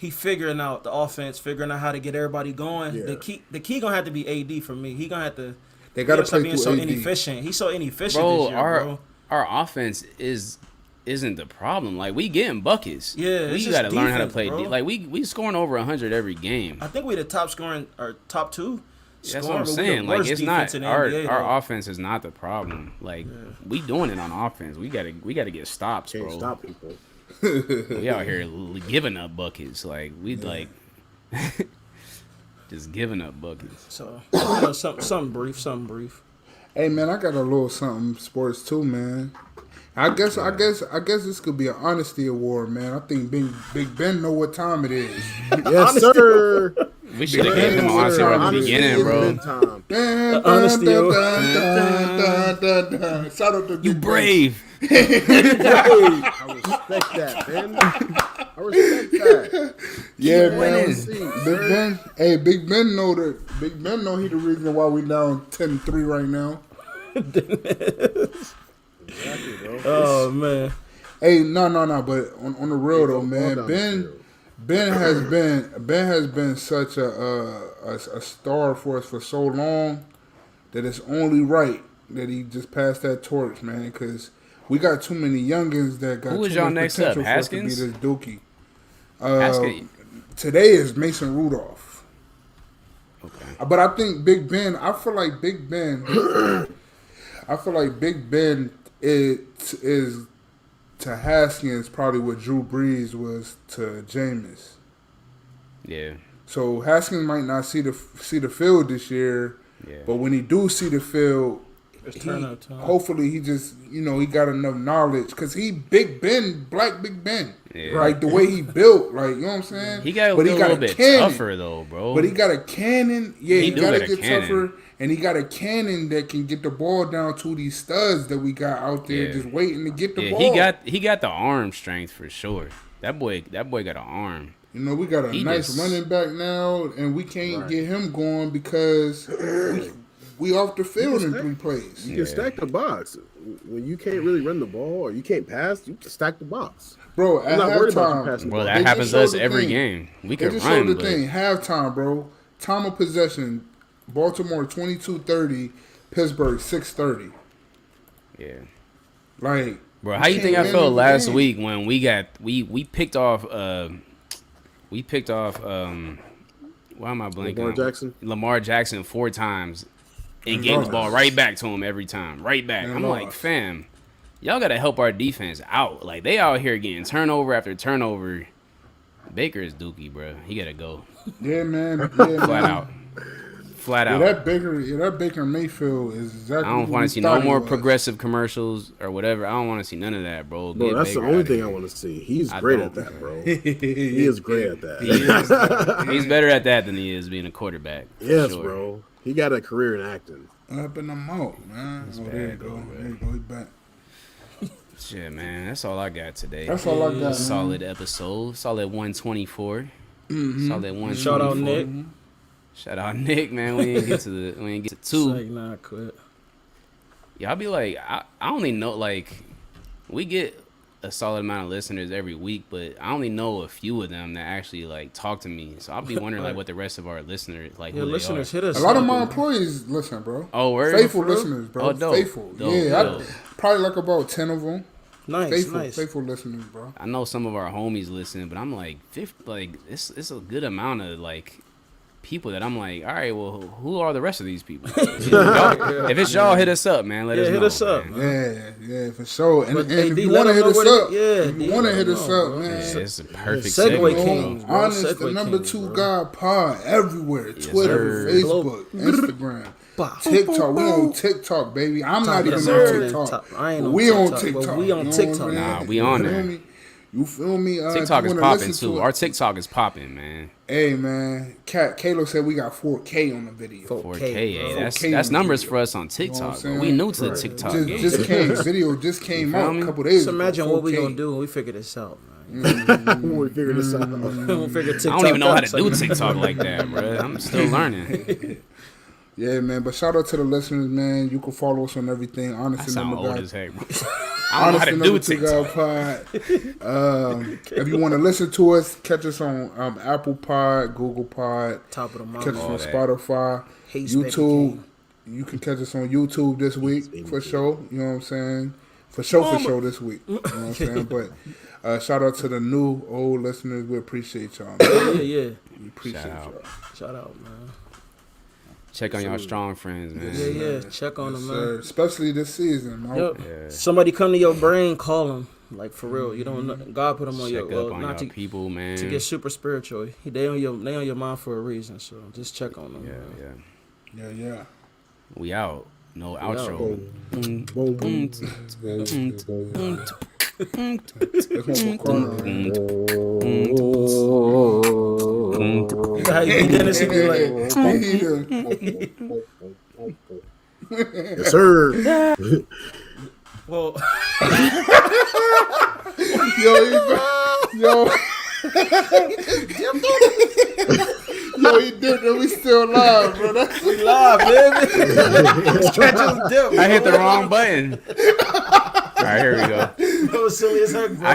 figuring out the offense, figuring out how to get everybody going. Yeah. The key gonna have to be AD for me. He gonna have to. They gotta play being so AD. Inefficient. He's so inefficient this year, bro. Our offense isn't the problem. Like, we getting buckets. Yeah, we got to learn how to play. Like we scoring over 100 every game. I think we the top scoring or top 2. That's what I'm saying. Like, it's not our offense is not the problem. Like, we doing it on offense. We gotta get stops, bro. Can't stop people. We out here giving up buckets. Like, like just giving up buckets. So something brief. Hey man, I got a little something sports too, man. I guess this could be an honesty award, man. I think Big Ben know what time it is. Yes, sir. We should have given him honesty at the beginning, bro. Honesty. Shout out to you brave. I respect that, Ben. I respect that. Yeah, man. Big Ben. Hey, Big Ben know that. Big Ben know he the reason why we down 10-3 right now. Exactly, bro. Oh man. Hey, no. But on the real though, man, Ben has been such a star for us for so long that it's only right that he just passed that torch, man. Because we got too many youngins that got Who is too y'all much next potential up? for us to be Haskins? this dookie. Haskins. Today is Mason Rudolph. Okay. But I think Big Ben. I feel like Big Ben is to Haskins probably what Drew Brees was to Jameis. Yeah. So Haskins might not see the field this year, but when he do see the field, hopefully he just he got enough knowledge because he Big Ben, Black Big Ben, like the way he built, like you know what I'm saying. He got a little bit tougher though, bro. But he got a cannon. Yeah, he got to get tougher. And he got a cannon that can get the ball down to these studs that we got out there just waiting to get the ball. He got the arm strength for sure. That boy got an arm. We got a nice running back now, and we can't get him going because we off the field in 3 plays. You can stack the box. When you can't really run the ball or you can't pass, you can stack the box. Bro, at halftime, bro, that happens to us every game. We can run, the thing. Halftime, bro. Time of possession. Baltimore 22-30, Pittsburgh 6-30. Yeah. Like, bro, how you think I felt last week when we picked off why am I blanking? Lamar Jackson 4 times and gave the ball right back to him every time. Right back. I'm like, fam, y'all gotta help our defense out. Like, they out here getting turnover after turnover. Baker is dookie, bro. He gotta go. Yeah, man. Flat out. That Baker Mayfield is exactly. I don't want to see no more progressive commercials or whatever. I don't want to see none of that, bro. Bro, that's the only thing I want to see. He's great at that, bro. He is great at that. He's better at that than he is being a quarterback. Yes, bro. He got a career in acting. Up in the mouth, man. There you go. He's back. Shit, man. That's all I got today. That's all I got. Solid episode. Solid 124. Saw that one. Shout out Nick. Shout out Nick, man. We ain't get to two. Like, nah, quit. Yeah, I'll be like, I only know, like, we get a solid amount of listeners every week, but I only know a few of them that actually, like, talk to me. So I'll be wondering, like, what the rest of our listeners, like, who listeners they are. hit us. A lot of my employees listen, bro. Oh, word? Faithful listeners, bro. Oh, dope. Faithful. Dope, yeah, dope. probably like about 10 of them. Nice, Faithful listeners, bro. I know some of our homies listen, but I'm like, it's a good amount of, like, people that I'm like, all right, well, who are the rest of these people? If it's y'all, hit us up, man. Let us know. Hit us up. Yeah, for sure. And if you want to hit us up, if you want to hit us up, man. Yeah, it's a perfect Segway segue. Kings, bro. Honest, Segway the number Kings, 2 bro. God pod everywhere. Twitter, sir. Facebook, Instagram, TikTok. We on TikTok, baby. I'm not even on TikTok. I ain't on We TikTok, on TikTok. but we on TikTok. Nah, we on there. You feel me? TikTok is popping too. Our TikTok is popping, man. Hey, man. Kalo said we got 4K on the video. 4K, bro. hey, 4K that's numbers video. for us on TikTok. You know what I'm saying? We new to the TikTok game. Video just came out a couple days Just ago. imagine what we 4K. gonna do when we figure this out, man. When we figure this out. We'll figure I TikTok don't even know how out, to do TikTok like that, bro. I'm still learning. Yeah, man. But shout out to the listeners, man. You can follow us on everything. I Honestly, sound number old God. as heck, bro. I don't know how to do TikTok. Pod. If you want to listen to us, catch us on Apple Pod, Google Pod. Top of the Catch us mountain. on Spotify, Hates YouTube. You can catch us on YouTube this week for sure. You know what I'm saying? For sure this week. You know what I'm saying? But shout out to the new, old listeners. We appreciate y'all, man. Yeah. We appreciate y'all. Shout out, man. Check on y'all strong friends, man. Yeah. Check on them, man. Sir, especially this season. Man. Yep. Yeah. Somebody come to your brain, call them. Like, for real. You don't know. God put them on Check your up on not y'all to, people, man. to get super spiritual. They on your mind for a reason. So just check on them. Yeah. We out. No outro. Boom, boom, boom. How you Dennis would be like, Yes, sir. well, Yo, he dipped and we still live, bro. we live, baby. Stretch his dip. I hit the wrong button. All right, here we go. That was silly as heck, bro.